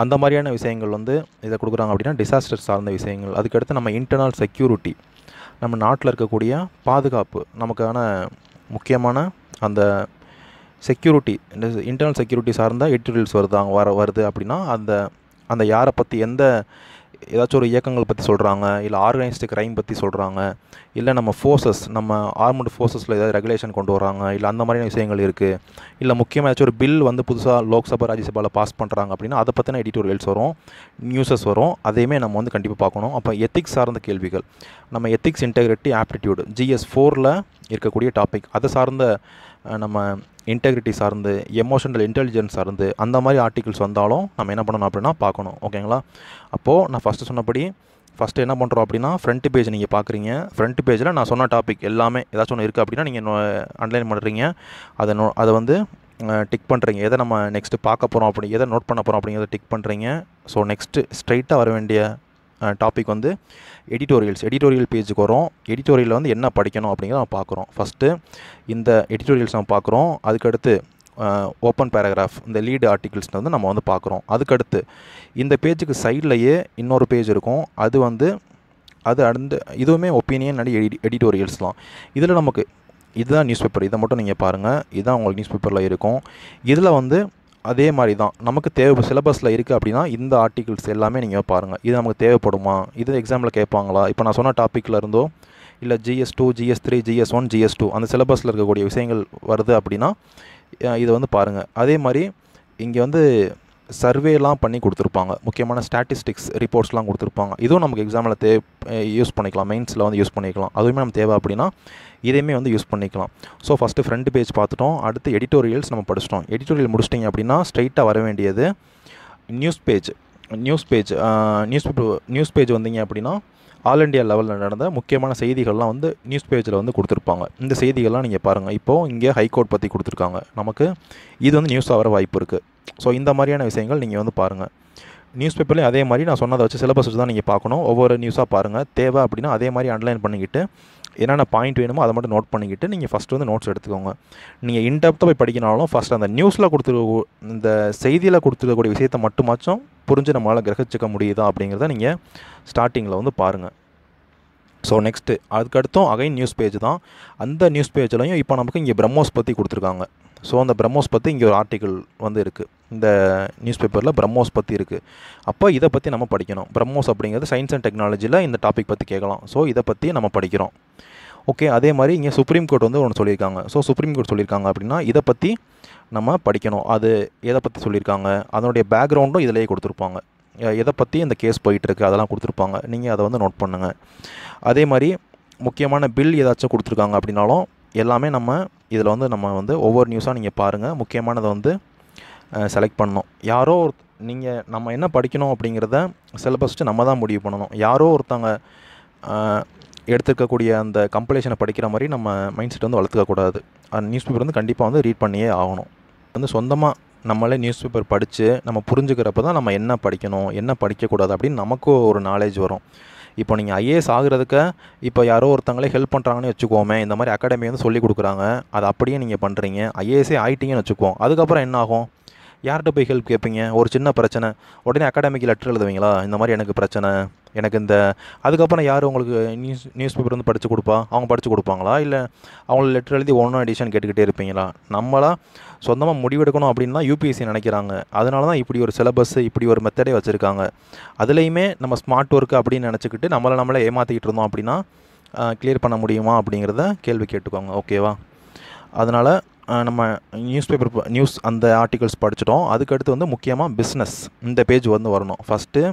அந்த மாதிரியான விஷயங்கள் வந்து இதை கொடுக்குறாங்க அப்படின்னா டிசாஸ்டர் சார்ந்த விஷயங்கள். அதுக்கடுத்து நம்ம இன்டர்னல் செக்யூரிட்டி, நம்ம நாட்டில் இருக்கக்கூடிய பாதுகாப்பு, நமக்கான முக்கியமான அந்த செக்யூரிட்டி, இந்த இன்டர்னல் செக்யூரிட்டி சார்ந்த எடிட்டோரியல்ஸ் வருது அப்படின்னா அந்த யாரை பற்றி ஏதாச்சும் ஒரு இயக்கங்கள் பற்றி சொல்கிறாங்க, இல்லை ஆர்கனைஸ்டு க்ரைம் பற்றி சொல்கிறாங்க, இல்லை நம்ம ஆர்மடு ஃபோர்ஸஸில் ஏதாவது ரெகுலேஷன் கொண்டு வராங்க, இல்லை அந்த மாதிரியான விஷயங்கள் இருக்குது, இல்லை முக்கியமாக ஏதாச்சும் ஒரு பில் வந்து புதுசாக லோக்சபா ராஜ்யசபாவில் பாஸ் பண்ணுறாங்க அப்படின்னா அதை பற்றின எடிட்டோரியல்ஸ் வரும், நியூஸஸ் வரும். அதையுமே நம்ம வந்து கண்டிப்பாக பார்க்கணும். அப்போ எத்திக்ஸ் சார்ந்த கேள்விகள், நம்ம எத்திக்ஸ், இன்டெகிரிட்டி, ஆப்டிடியூடு GS4 இருக்கக்கூடிய டாபிக், அதை சார்ந்த நம்ம இன்டெகிரிட்டி சார்ந்து, எமோஷனல் இன்டெலிஜென்ஸ் சார்ந்து அந்த மாதிரி ஆர்டிகல்ஸ் வந்தாலும் நம்ம என்ன பண்ணணும் அப்படின்னா பார்க்கணும். ஓகேங்களா? அப்போது நான் ஃபஸ்ட்டு சொன்னபடி என்ன பண்ணுறோம் அப்படின்னா ஃப்ரண்ட் பேஜ் நீங்கள் பார்க்குறீங்க. ஃப்ரண்ட் பேஜில் நான் சொன்ன டாபிக் எல்லாமே ஏதாச்சும் ஒன்று இருக்குது அப்படின்னா நீங்கள் அண்டர்லைன் பண்ணுறீங்க, அதை வந்து டிக் பண்ணுறீங்க. எதை நம்ம நெக்ஸ்ட்டு பார்க்க போகிறோம் எதை நோட் பண்ண போகிறோம் அப்படிங்கிறத டிக் பண்ணுறீங்க. ஸோ நெக்ஸ்ட்டு ஸ்ட்ரைட்டாக வர வேண்டிய டாபிக் வந்து எடிட்டோரியல் பேஜுக்கு வரும். எடிட்டோரியலில் வந்து என்ன படிக்கணும் அப்படிங்கிறத நம்ம பார்க்குறோம். ஃபஸ்ட்டு இந்த எடிட்டோரியல்ஸ் நம்ம பார்க்குறோம். அதுக்கடுத்து ஓப்பன் பேராகிராஃப், இந்த லீடு ஆர்டிகிள்ஸ் வந்து நம்ம வந்து பார்க்குறோம். அதுக்கடுத்து இந்த பேஜுக்கு சைட்லையே இன்னொரு பேஜ் இருக்கும். இதுவுமே ஒப்பீனியன் அண்ட் எடிட்டோரியல்ஸ் தான். இதில் நமக்கு இதுதான் நியூஸ் பேப்பர், இதை மட்டும் நீங்கள் பாருங்கள். இதுதான் உங்களுக்கு நியூஸ் பேப்பரில் இருக்கும். இதில் வந்து அதே மாதிரி தான் நமக்கு சிலபஸில் இருக்குது அப்படின்னா இந்த ஆர்டிகிள்ஸ் எல்லாமே நீங்கள் பாருங்கள். இது நமக்கு தேவைப்படுமா, இது எக்ஸாமில் கேட்பாங்களா, இப்போ நான் சொன்ன டாப்பிக்கில் இருந்தோ இல்லை GS2, GS3, GS1, GS2 அந்த சிலபஸில் இருக்கக்கூடிய விஷயங்கள் வருது அப்படின்னா இதை வந்து பாருங்கள். அதே மாதிரி இங்கே வந்து சர்வேலாம் பண்ணி கொடுத்துருப்பாங்க, முக்கியமான ஸ்டாட்டிஸ்டிக்ஸ் ரிப்போர்ட்ஸ்லாம் கொடுத்துருப்பாங்க. இதுவும் நமக்கு எக்ஸாமில் யூஸ் பண்ணிக்கலாம், மெயின்ஸில் வந்து யூஸ் பண்ணிக்கலாம். அதுவுமே நம்ம தேவை அப்படின்னா இதையுமே வந்து யூஸ் பண்ணிக்கலாம். ஸோ ஃபஸ்ட்டு ஃப்ரண்ட் பேஜ் பார்த்துட்டோம். அடுத்து எடிட்டோரியல்ஸ் நம்ம படிச்சிட்டோம். எடிட்டோரியல் முடிச்சிட்டிங்க அப்படின்னா ஸ்ட்ரைட்டாக வர வேண்டியது நியூஸ் பேஜ் வந்தீங்க அப்படின்னா ஆல் இண்டியா லெவலில் நடந்த முக்கியமான செய்திகள்லாம் வந்து நியூஸ் பேஜில் வந்து கொடுத்துருப்பாங்க. இந்த செய்திகள்லாம் நீங்கள் பாருங்கள். இப்போது இங்கே ஹைகோர்ட் பற்றி கொடுத்துருக்காங்க, நமக்கு இது வந்து நியூஸாக வர வாய்ப்பு இருக்குது. ஸோ இந்த மாதிரியான விஷயங்கள் நீங்கள் வந்து பாருங்கள். நியூஸ் பேப்பர்லேயும் அதே மாதிரி நான் சொன்னதை வச்சு சிலபஸ் வச்சு தான் நீங்கள் பார்க்கணும். ஒவ்வொரு நியூஸாக பாருங்கள். தேவை அப்படின்னா அதே மாதிரி அண்டர்லைன் பண்ணிக்கிட்டு என்னென்ன பாயிண்ட் வேணுமோ அதை மட்டும் நோட் பண்ணிக்கிட்டு நீங்கள் ஃபஸ்ட்டு வந்து நோட்ஸ் எடுத்துக்கோங்க. நீங்கள் இன்டெப்த்தாக போய் படிக்கினாலும் ஃபஸ்ட்டு அந்த நியூஸில் இந்த செய்தியில் கொடுத்துருக்கக்கூடிய விஷயத்தை மட்டுமாச்சும் புரிஞ்சு நம்மளால் கிரகிச்சிக்க முடியுதா அப்படிங்கிறத நீங்கள் ஸ்டார்டிங்கில் வந்து பாருங்கள். ஸோ நெக்ஸ்ட்டு அதுக்கடுத்தும் அகைன் நியூஸ் பேஜ் தான். அந்த நியூஸ் பேஜ்லையும் இப்போ நமக்கு இங்கே பிரம்மோஸ் பற்றி கொடுத்துருக்காங்க. ஸோ அந்த பிரம்மோஸ் பற்றி இங்கே ஒரு ஆர்டிக்கிள் வந்து இருக்குது. இந்த நியூஸ் பேப்பரில் பிரம்மோஸ் பற்றி இருக்குது. அப்போ இதை பற்றி நம்ம படிக்கணும். பிரம்மோஸ் அப்படிங்கிறது சயின்ஸ் அண்ட் டெக்னாலஜியில் இந்த டாபிக் பற்றி கேட்கலாம். ஸோ இதை பற்றி நம்ம படிக்கிறோம். ஓகே, அதே மாதிரி இங்கே சுப்ரீம் கோர்ட் வந்து ஒன்று சொல்லியிருக்காங்க. ஸோ சுப்ரீம் கோர்ட் சொல்லியிருக்காங்க அப்படின்னா இதை பற்றி நம்ம படிக்கணும். அது எதை பற்றி சொல்லியிருக்காங்க, அதனுடைய பேக்ரவுண்டும் இதிலேயே கொடுத்துருப்பாங்க. எதை பற்றி இந்த கேஸ் போயிட்டுருக்கு அதெல்லாம் கொடுத்துருப்பாங்க. நீங்கள் அதை வந்து நோட் பண்ணுங்கள். அதே மாதிரி முக்கியமான பில் ஏதாச்சும் கொடுத்துருக்காங்க அப்படின்னாலும் எல்லாமே நம்ம இதில் வந்து ஒவ்வொரு நியூஸாக நீங்கள் பாருங்கள். முக்கியமானதை வந்து செலக்ட் பண்ணணும். நம்ம என்ன படிக்கணும் அப்படிங்கிறத சிலபஸ்ட்டு நம்ம தான் முடிவு பண்ணணும். யாரோ ஒருத்தங்க எடுத்துக்கக்கூடிய அந்த கம்பைலேஷனை படிக்கிற மாதிரி நம்ம மைண்ட் செட் வந்து வளர்த்துக்கக்கூடாது. அந்த நியூஸ் பேப்பர் வந்து கண்டிப்பாக வந்து ரீட் பண்ணியே ஆகணும். வந்து சொந்தமாக நம்மளே நியூஸ் பேப்பர் படித்து நம்ம புரிஞ்சுக்கிறப்ப தான் நம்ம என்ன படிக்கணும் என்ன படிக்கக்கூடாது அப்படின்னு நமக்கும் ஒரு நாலேஜ் வரும். இப்போ நீங்கள் IAS ஆகுறதுக்கு இப்போ யாரோ ஒருத்தங்களே ஹெல்ப் பண்ணுறாங்கன்னு வச்சுக்கோமே, இந்த மாதிரி அகாடமி வந்து சொல்லி கொடுக்குறாங்க, அது அப்படியே நீங்கள் பண்ணுறீங்க, IASஏ ஆகிட்டீங்கன்னு வச்சுக்குவோம். அதுக்கப்புறம் என்ன ஆகும்? யார்கிட்ட போய் ஹெல்ப் கேட்பீங்க? ஒரு சின்ன பிரச்சனை உடனே அகாடமிக்கு லெட்டர் எழுதுவீங்களா, இந்த மாதிரி எனக்கு பிரச்சனை, எனக்கு இந்த அதுக்கப்புறம் யார் உங்களுக்கு நியூஸ் பேப்பர் வந்து படித்து கொடுப்பா? அவங்க படித்து கொடுப்பாங்களா? இல்லை அவங்கள லெட்டர் எழுதி ஒன்றும் எடிஷன் கேட்டுக்கிட்டே இருப்பீங்களா? நம்மளா சொந்தமாக முடிவெடுக்கணும் அப்படின்னு தான் யூபிஎஸ்சி நினைக்கிறாங்க. அதனால தான் இப்படி ஒரு சிலபஸ், இப்படி ஒரு மெத்தடே வச்சுருக்காங்க. அதுலேயுமே நம்ம ஸ்மார்ட் ஒர்க்கு அப்படின்னு நினச்சிக்கிட்டு நம்மளே ஏமாற்றிக்கிட்டு இருந்தோம் அப்படின்னா கிளியர் பண்ண முடியுமா அப்படிங்கிறத கேள்வி கேட்டுக்கோங்க. ஓகேவா? அதனால் நம்ம நியூஸ் அந்த ஆர்டிகல்ஸ் படிச்சிட்டோம். அதுக்கடுத்து வந்து முக்கியமாக பிஸ்னஸ் இந்த பேஜ் வந்து வரணும்.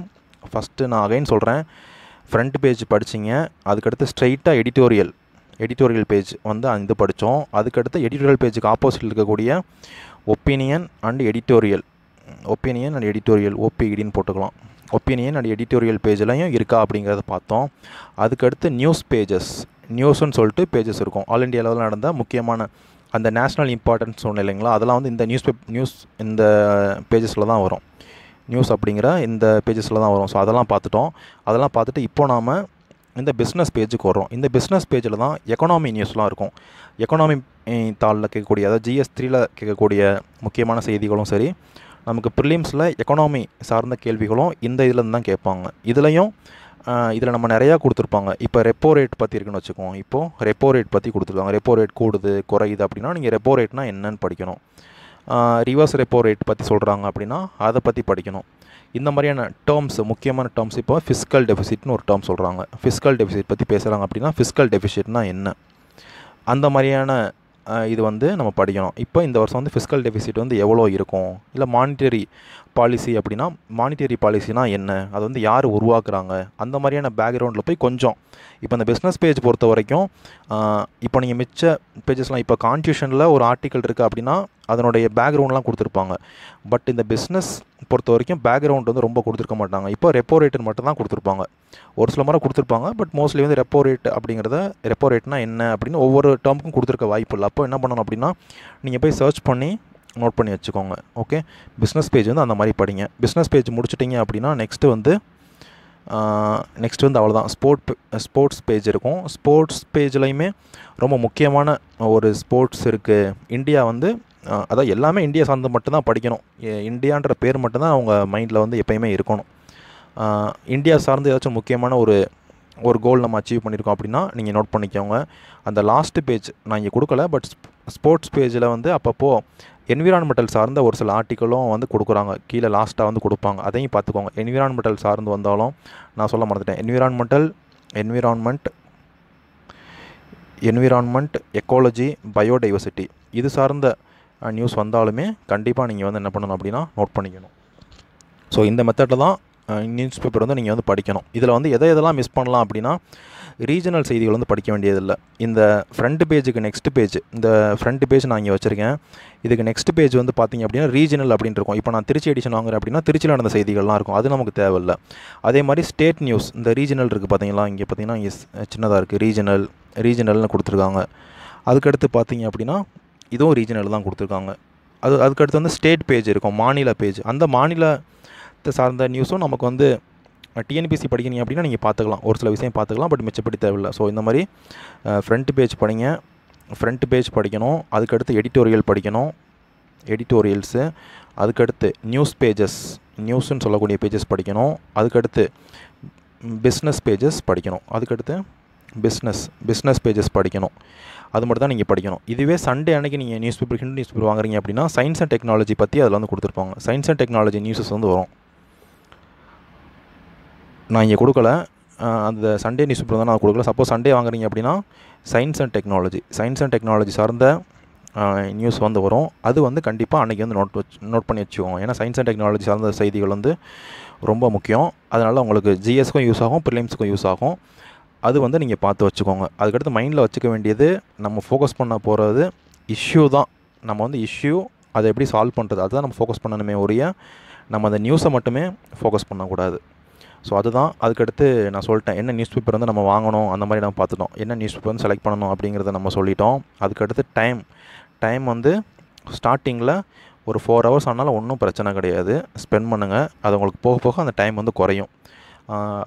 ஃபஸ்ட்டு நான் அகைன் சொல்கிறேன், ஃப்ரண்ட் பேஜ் படிச்சிங்க. அதுக்கடுத்து ஸ்ட்ரைட்டாக எடிட்டோரியல் பேஜ் வந்து இது படித்தோம். அதுக்கடுத்து எடிட்டோரியல் பேஜுக்கு ஆப்போசிட்டில் இருக்கக்கூடிய ஒப்பீனியன் அண்ட் எடிட்டோரியல் ஓபிஇடின்னு போட்டுக்கலாம். ஒப்பீனியன் அண்ட் எடிட்டோரியல் பேஜ்லையும் இருக்கா அப்படிங்கிறத பார்த்தோம். அதுக்கடுத்து நியூஸ்ன்னு சொல்லிட்டு பேஜஸ் இருக்கும். ஆல் இண்டியா லெவலில் நடந்த முக்கியமான அந்த நேஷ்னல் இம்பார்ட்டன்ஸ் ஒன்று இல்லைங்களா, அதெல்லாம் வந்து இந்த நியூஸ் இந்த பேஜஸில் தான் வரும். நியூஸ் அப்படிங்கிற இந்த பேஜஸில் தான் வரும். ஸோ அதெல்லாம் பார்த்துட்டோம். அதெல்லாம் பார்த்துட்டு இப்போ நாம் இந்த பிஸ்னஸ் பேஜுக்கு வரோம். இந்த பிஸ்னஸ் பேஜில் தான் எக்கனாமி நியூஸ்லாம் இருக்கும். எக்கனாமி தாளில் கேட்கக்கூடிய, அதாவது GS3ல் கேட்கக்கூடிய முக்கியமான செய்திகளும் சரி, நமக்கு ப்ரிலிம்ஸில் எக்கனாமி சார்ந்த கேள்விகளும் இந்த இதில் தான் கேட்பாங்க. இதில் நம்ம நிறையா கொடுத்துருப்பாங்க. இப்போ ரெப்போ ரேட் பற்றி இருக்குன்னு வச்சுக்கோங்க. இப்போது ரெப்போ ரேட் பற்றி கொடுத்துருக்காங்க. ரெப்போ ரேட் கூடுது குறையுது அப்படின்னா நீங்கள் ரெப்போ ரேட்னா என்னன்னு படிக்கணும். ரிவர்ஸ் ரெப்போ ரேட் பற்றி சொல்கிறாங்க அப்படின்னா அதை பற்றி படிக்கணும். இந்த மாதிரியான டேர்ம்ஸ், முக்கியமான டேர்ம்ஸ். இப்போ ஃபிஸ்கல் டெஃபிசிட்னு ஒரு டேர்ம் சொல்கிறாங்க. ஃபிஸ்கல் டெஃபிசிட் பற்றி பேசுகிறாங்க அப்படின்னா ஃபிஸ்கல் டெஃபிசிட்னா என்ன, அந்த மாதிரியான இது வந்து நம்ம படிக்கணும். இப்போ இந்த வருஷம் வந்து ஃபிஸ்கல் டெஃபிசிட் வந்து எவ்வளோ இருக்கும், இல்லை மானிட்டரி பாலிசி அப்படின்னா மானிட்டரி பாலிசினா என்ன, அது வந்து யார் உருவாக்குறாங்க, அந்த மாதிரியான பேக்ரவுண்டில் போய் கொஞ்சம் இப்போ இந்த பிஸ்னஸ் பேஜ் பொறுத்த வரைக்கும் இப்போ நீங்கள் மிச்ச பேஜஸ்லாம் இப்போ கான்ஸ்டியூஷனில் ஒரு ஆர்டிக்கல் இருக்குது அப்படின்னா அதனுடைய பேக்ரவுண்ட்லாம் கொடுத்துருப்பாங்க. பட் இந்த பிஸ்னஸ் பொறுத்த வரைக்கும் பேக்ரவுண்ட் வந்து ரொம்ப கொடுத்துருக்க மாட்டாங்க. இப்போ ரெப்போ ரேட்டுன்னு மட்டும் தான் கொடுத்துருப்பாங்க. ஒரு சில முறை கொடுத்துருப்பாங்க. பட் மோஸ்ட்லி வந்து ரெப்போ ரேட்னா என்ன அப்படின்னு ஒவ்வொரு டேர்முக்கும் கொடுத்துருக்க வாய்ப்பு இல்லை. அப்போ என்ன பண்ணணும் அப்படின்னா நீங்கள் போய் சர்ச் பண்ணி நோட் பண்ணி வச்சுக்கோங்க. ஓகே, பிஸ்னஸ் பேஜ் வந்து அந்த மாதிரி படிங்க. பிஸ்னஸ் பேஜ் முடிச்சிட்டிங்க அப்படின்னா நெக்ஸ்ட்டு வந்து அவ்வளோதான். ஸ்போர்ட்ஸ் பேஜ் இருக்கும். ஸ்போர்ட்ஸ் பேஜ்லையுமே ரொம்ப முக்கியமான ஒரு ஸ்போர்ட்ஸ் இருக்குது. இந்தியா வந்து அதான் எல்லாமே இந்தியா சார்ந்து மட்டும்தான் படிக்கணும். இந்தியான்ற பேர் மட்டும்தான் அவங்க மைண்டில் வந்து எப்போயுமே இருக்கணும். இந்தியா சார்ந்து ஏதாச்சும் முக்கியமான ஒரு கோல் நம்ம அச்சீவ் பண்ணியிருக்கோம் அப்படின்னா நீங்கள் நோட் பண்ணிக்கோங்க. அந்த லாஸ்ட்டு பேஜ் நான் இங்கே கொடுக்கல, பட் ஸ்போர்ட்ஸ் பேஜில் வந்து அப்பப்போ என்விரான்மெண்டல் சார்ந்த ஒரு சில ஆர்டிக்கலும் வந்து கொடுக்குறாங்க. கீழே லாஸ்ட்டாக வந்து கொடுப்பாங்க. அதையும் பார்த்துக்கோங்க. என்விரான்மெண்டல் சார்ந்து வந்தாலும் நான் சொல்ல மறந்துட்டேன். என்விரான்மெண்ட், எக்காலஜி, பயோடைவர்சிட்டி இது சார்ந்த நியூஸ் வந்தாலுமே கண்டிப்பாக நீங்கள் வந்து என்ன பண்ணணும் அப்படின்னா நோட் பண்ணிக்கணும். ஸோ இந்த மெத்தடில் தான் நியூஸ் பேப்பர் வந்து நீங்கள் வந்து படிக்கணும். இதில் வந்து எதெல்லாம் மிஸ் பண்ணலாம் அப்படின்னா ரீஜனல் செய்திகள் வந்து படிக்க வேண்டியதில்லை. இந்த ஃப்ரண்ட் பேஜுக்கு நெக்ஸ்ட் பேஜ், இந்த ஃப்ரண்ட் பேஜ் நான் இங்கே வச்சுருக்கேன். இதுக்கு நெக்ஸ்ட் பேஜ் வந்து பார்த்திங்க அப்படின்னா ரீஜனல் அப்படின்னு இருக்கும். இப்போ நான் திருச்சி எடிஷன் வாங்குறேன் அப்படின்னா திருச்சியில் நடந்த செய்திகள்லாம் இருக்கும். அது நமக்கு தேவையில்லை. அதே மாதிரி ஸ்டேட் நியூஸ், இந்த ரீஜனல் இருக்குது பார்த்தீங்களா, இங்கே பார்த்தீங்கன்னா இங்கே சின்னதாக இருக்குது, ரீஜனல்னு கொடுத்துருக்காங்க. அதுக்கடுத்து பார்த்திங்க அப்படின்னா இதுவும் ரீஜனல் தான் கொடுத்துருக்காங்க. அதுக்கடுத்து வந்து ஸ்டேட் பேஜ் இருக்கும், மாநில பேஜ். அந்த மாநிலத்தை சார்ந்த நியூஸும் நமக்கு வந்து TNPSC படிக்கிறீங்க அப்படின்னா நீங்கள் பார்த்துக்கலாம், ஒரு சில விஷயம் பார்த்துக்கலாம். பட் மிச்சப்படி தேவையில்லை. ஸோ இந்த மாதிரி ஃப்ரண்ட் பேஜ் படிங்க, ஃப்ரண்ட் பேஜ் படிக்கணும். அதுக்கடுத்து எடிட்டோரியல் படிக்கணும், எடிட்டோரியல்ஸு. அதுக்கடுத்து நியூஸ்ன்னு சொல்லக்கூடிய பேஜஸ் படிக்கணும். அதுக்கடுத்து பிஸ்னஸ் பேஜஸ் படிக்கணும். அதுக்கடுத்து பிஸ்னஸ் பேஜஸ் படிக்கணும். அது மட்டும் தான் நீங்கள் படிக்கணும். இதுவே சண்டே அன்றைக்கி நீங்கள் ஹிந்து நியூஸ் பேப்பர் வாங்குறீங்க அப்படின்னா சயின்ஸ் அண்ட் டெக்னாலஜி பற்றி அதில் வந்து கொடுத்துருப்பாங்க. சயின்ஸ் அண்ட் டெக்னாலஜி நியூஸஸ் வந்து வரும். நான் இங்கே கொடுக்கல, அந்த சண்டே நியூஸ் பேப்பர் தான் நான் கொடுக்கல. சப்போஸ் சண்டே வாங்குறீங்க அப்படின்னா சயின்ஸ் அண்ட் டெக்னாலஜி சார்ந்த நியூஸ் வந்து வரும். அது வந்து கண்டிப்பாக அன்றைக்கி வந்து நோட் பண்ணி வச்சுக்கோங்க. ஏன்னா சயின்ஸ் அண்ட் டெக்னாலஜி சார்ந்த செய்திகள் வந்து ரொம்ப முக்கியம். அதனால் உங்களுக்கு GSக்கும் யூஸ் ஆகும், ப்ரிலிம்ஸுக்கும் யூஸ் ஆகும். அது வந்து நீங்கள் பார்த்து வச்சுக்கோங்க. அதுக்கடுத்து மைண்டில் வச்சுக்க வேண்டியது, நம்ம ஃபோக்கஸ் பண்ண போகிறது இஷ்யூ தான். நம்ம வந்து அதை எப்படி சால்வ் பண்ணுறது அதுதான் நம்ம ஃபோக்கஸ் பண்ணணுமே ஒழிய நம்ம அந்த நியூஸை மட்டுமே ஃபோக்கஸ் பண்ணக்கூடாது. ஸோ அதுதான். அதுக்கடுத்து நான் சொல்லிட்டேன் என்ன நியூஸ் பேப்பர் வந்து நம்ம வாங்கணும் அந்த மாதிரி நம்ம பார்த்துட்டோம். என்ன நியூஸ் பேப்பர் வந்து செலக்ட் பண்ணணும் அப்படிங்கிறத நம்ம சொல்லிட்டோம். அதுக்கடுத்து டைம் வந்து ஸ்டார்டிங்கில் ஒரு 4 hours ஆனாலும் ஒன்றும் பிரச்சனை கிடையாது, ஸ்பெண்ட் பண்ணுங்கள். அது உங்களுக்கு போக போக அந்த டைம் வந்து குறையும்.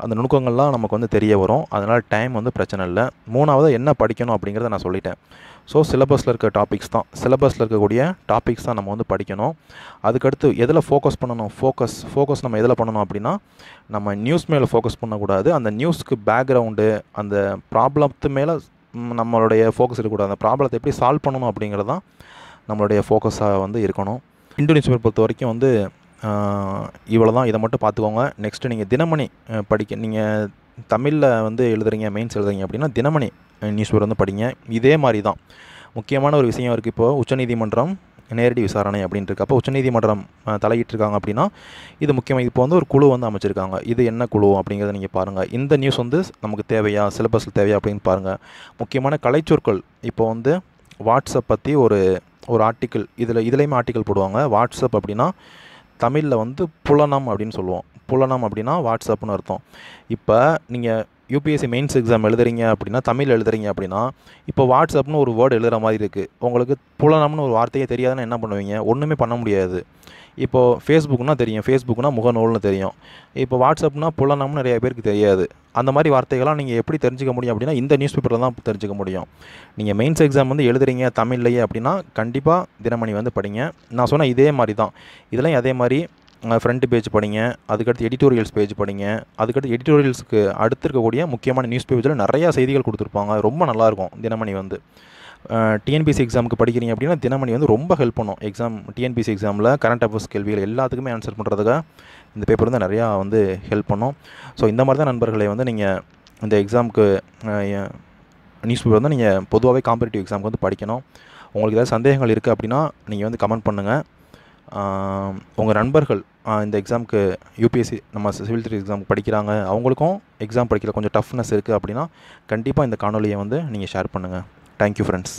அந்த நுணுக்கங்கள்லாம் நமக்கு வந்து தெரிய வரும். அதனால் டைம் வந்து பிரச்சனை இல்லை. 3வது என்ன படிக்கணும் அப்படிங்கிறத நான் சொல்லிட்டேன். ஸோ சிலபஸில் இருக்க டாபிக்ஸ் தான், சிலபஸில் இருக்கக்கூடிய டாபிக்ஸ் தான் நம்ம வந்து படிக்கணும். அதுக்கடுத்து எதில் ஃபோக்கஸ் பண்ணணும், ஃபோக்கஸ் நம்ம எதில் பண்ணணும் அப்படின்னா, நம்ம நியூஸ் மேலே ஃபோக்கஸ் பண்ணக்கூடாது. அந்த நியூஸ்க்கு பேக்ரவுண்டு, அந்த ப்ராப்ளத்து மேலே நம்மளுடைய ஃபோக்கஸ் இருக்கக்கூடாது. அந்த ப்ராப்ளத்தை எப்படி சால்வ் பண்ணணும் அப்படிங்கிறது தான் நம்மளுடைய ஃபோக்கஸாக வந்து இருக்கணும். ஹிந்து நியூஸ் பேப்பர் பொறுத்த வரைக்கும் வந்து இவ்வளோ தான். இதை மட்டும் பார்த்துக்கோங்க. நெக்ஸ்ட்டு நீங்கள் தினமணி நீங்கள் தமிழில் வந்து எழுதுறீங்க, மெயின்ஸ் எழுதுறீங்க அப்படின்னா தினமணி நியூஸ் பேப்பர் வந்து படிங்க. இதே மாதிரி தான் முக்கியமான ஒரு விஷயம் இருக்குது. இப்போது உச்சநீதிமன்றம் நேரடி விசாரணை அப்படின்ட்டு இருக்கு. அப்போ உச்சநீதிமன்றம் தலையிட்டிருக்காங்க அப்படின்னா இது முக்கியமாக. இப்போ வந்து ஒரு குழு வந்து அமைச்சிருக்காங்க. இது என்ன குழு அப்படிங்கிறத நீங்கள் பாருங்கள். இந்த நியூஸ் வந்து நமக்கு தேவையா, சிலபஸில் தேவையா அப்படின்னு பாருங்கள். முக்கியமான கலைச்சொற்கள், இப்போ வந்து வாட்ஸ்அப் பற்றி ஒரு ஆர்டிக்கிள், இதுலேயுமே ஆர்டிக்கிள் போடுவாங்க. வாட்ஸ்அப் அப்படின்னா தமிழில் வந்து புலனம் அப்படின்னு சொல்லுவோம். புலனம் அப்படின்னா வாட்ஸ்அப்னு அர்த்தம். இப்போ நீங்கள் யூபிஎஸ்சி மெயின்ஸ் எக்ஸாம் எழுதுறீங்க அப்படின்னா, தமிழ் எழுதுறீங்க அப்படின்னா, இப்போ வாட்ஸ்அப்னு ஒரு வேர்டு எழுதுகிற மாதிரி இருக்குது. உங்களுக்கு புலனம்னு ஒரு வார்த்தையே தெரியாதுன்னா என்ன பண்ணுவீங்க? ஒன்றுமே பண்ண முடியாது. இப்போது ஃபேஸ்புக்னால் தெரியும், ஃபேஸ்புக்னால் முகநூல்னு தெரியும். இப்போ வாட்ஸ்அப்னால் புலனம்னு நிறைய பேருக்கு தெரியாது. அந்த மாதிரி வார்த்தைகள்லாம் நீங்கள் எப்படி தெரிஞ்சுக்க முடியும் அப்படின்னா, இந்த நியூஸ் பேப்பரில் தான் தெரிஞ்சுக்க முடியும். நீங்கள் மெயின்ஸ் எக்ஸாம் வந்து எழுதுறீங்க தமிழ்லையே அப்படின்னா கண்டிப்பாக தினமணி வந்து படிங்க. நான் சொன்ன இதே மாதிரி தான் இதெல்லாம் அதே மாதிரி ஃப்ரண்ட் பேஜ் படிங்க. அதுக்கடுத்து எடிட்டோரியல்ஸ் பேஜ் படிங்க. அதுக்கடுத்து எடிட்டோரியல்ஸுக்கு அடுத்து இருக்கக்கூடிய முக்கியமான நியூஸ் பேப்பர்ஸில் நிறையா செய்திகள் கொடுத்துருப்பாங்க. ரொம்ப நல்லாயிருக்கும் தினமணி வந்து. டிஎன்பிஎஸ்சி எக்ஸாமுக்கு படிக்கிறீங்க அப்படின்னா தினமணி வந்து ரொம்ப ஹெல்ப் பண்ணும். டிஎன்பிஎஸ்சி எக்ஸாமில் கரண்ட் அஃபேர்ஸ் கேள்விகள் எல்லாத்துக்குமே ஆன்சர் பண்ணுறதுக்காக இந்த பேப்பர் வந்து நிறையா வந்து ஹெல்ப் பண்ணும். ஸோ இந்த மாதிரி தான் நண்பர்களை வந்து நீங்கள் இந்த எக்ஸாமுக்கு நியூஸ் பேப்பர் வந்து நீங்கள் பொதுவாகவே காம்படிட்டிவ் எக்ஸாமுக்கு வந்து படிக்கணும். உங்களுக்கு ஏதாவது சந்தேகங்கள் இருக்குது அப்படின்னா நீங்கள் வந்து கமெண்ட் பண்ணுங்கள். உங்கள் நண்பர்கள் இந்த எக்ஸாமுக்கு யூபிஎஸ்சி நம்ம சிவில் சர்வீஸ் எக்ஸாமுக்கு படிக்கிறாங்க, அவங்களுக்கும் எக்ஸாம் படிக்கிற கொஞ்சம் டஃப்னஸ் இருக்குது அப்படின்னா கண்டிப்பாக இந்த காணொலியை வந்து நீங்கள் ஷேர் பண்ணுங்கள். Thank you friends.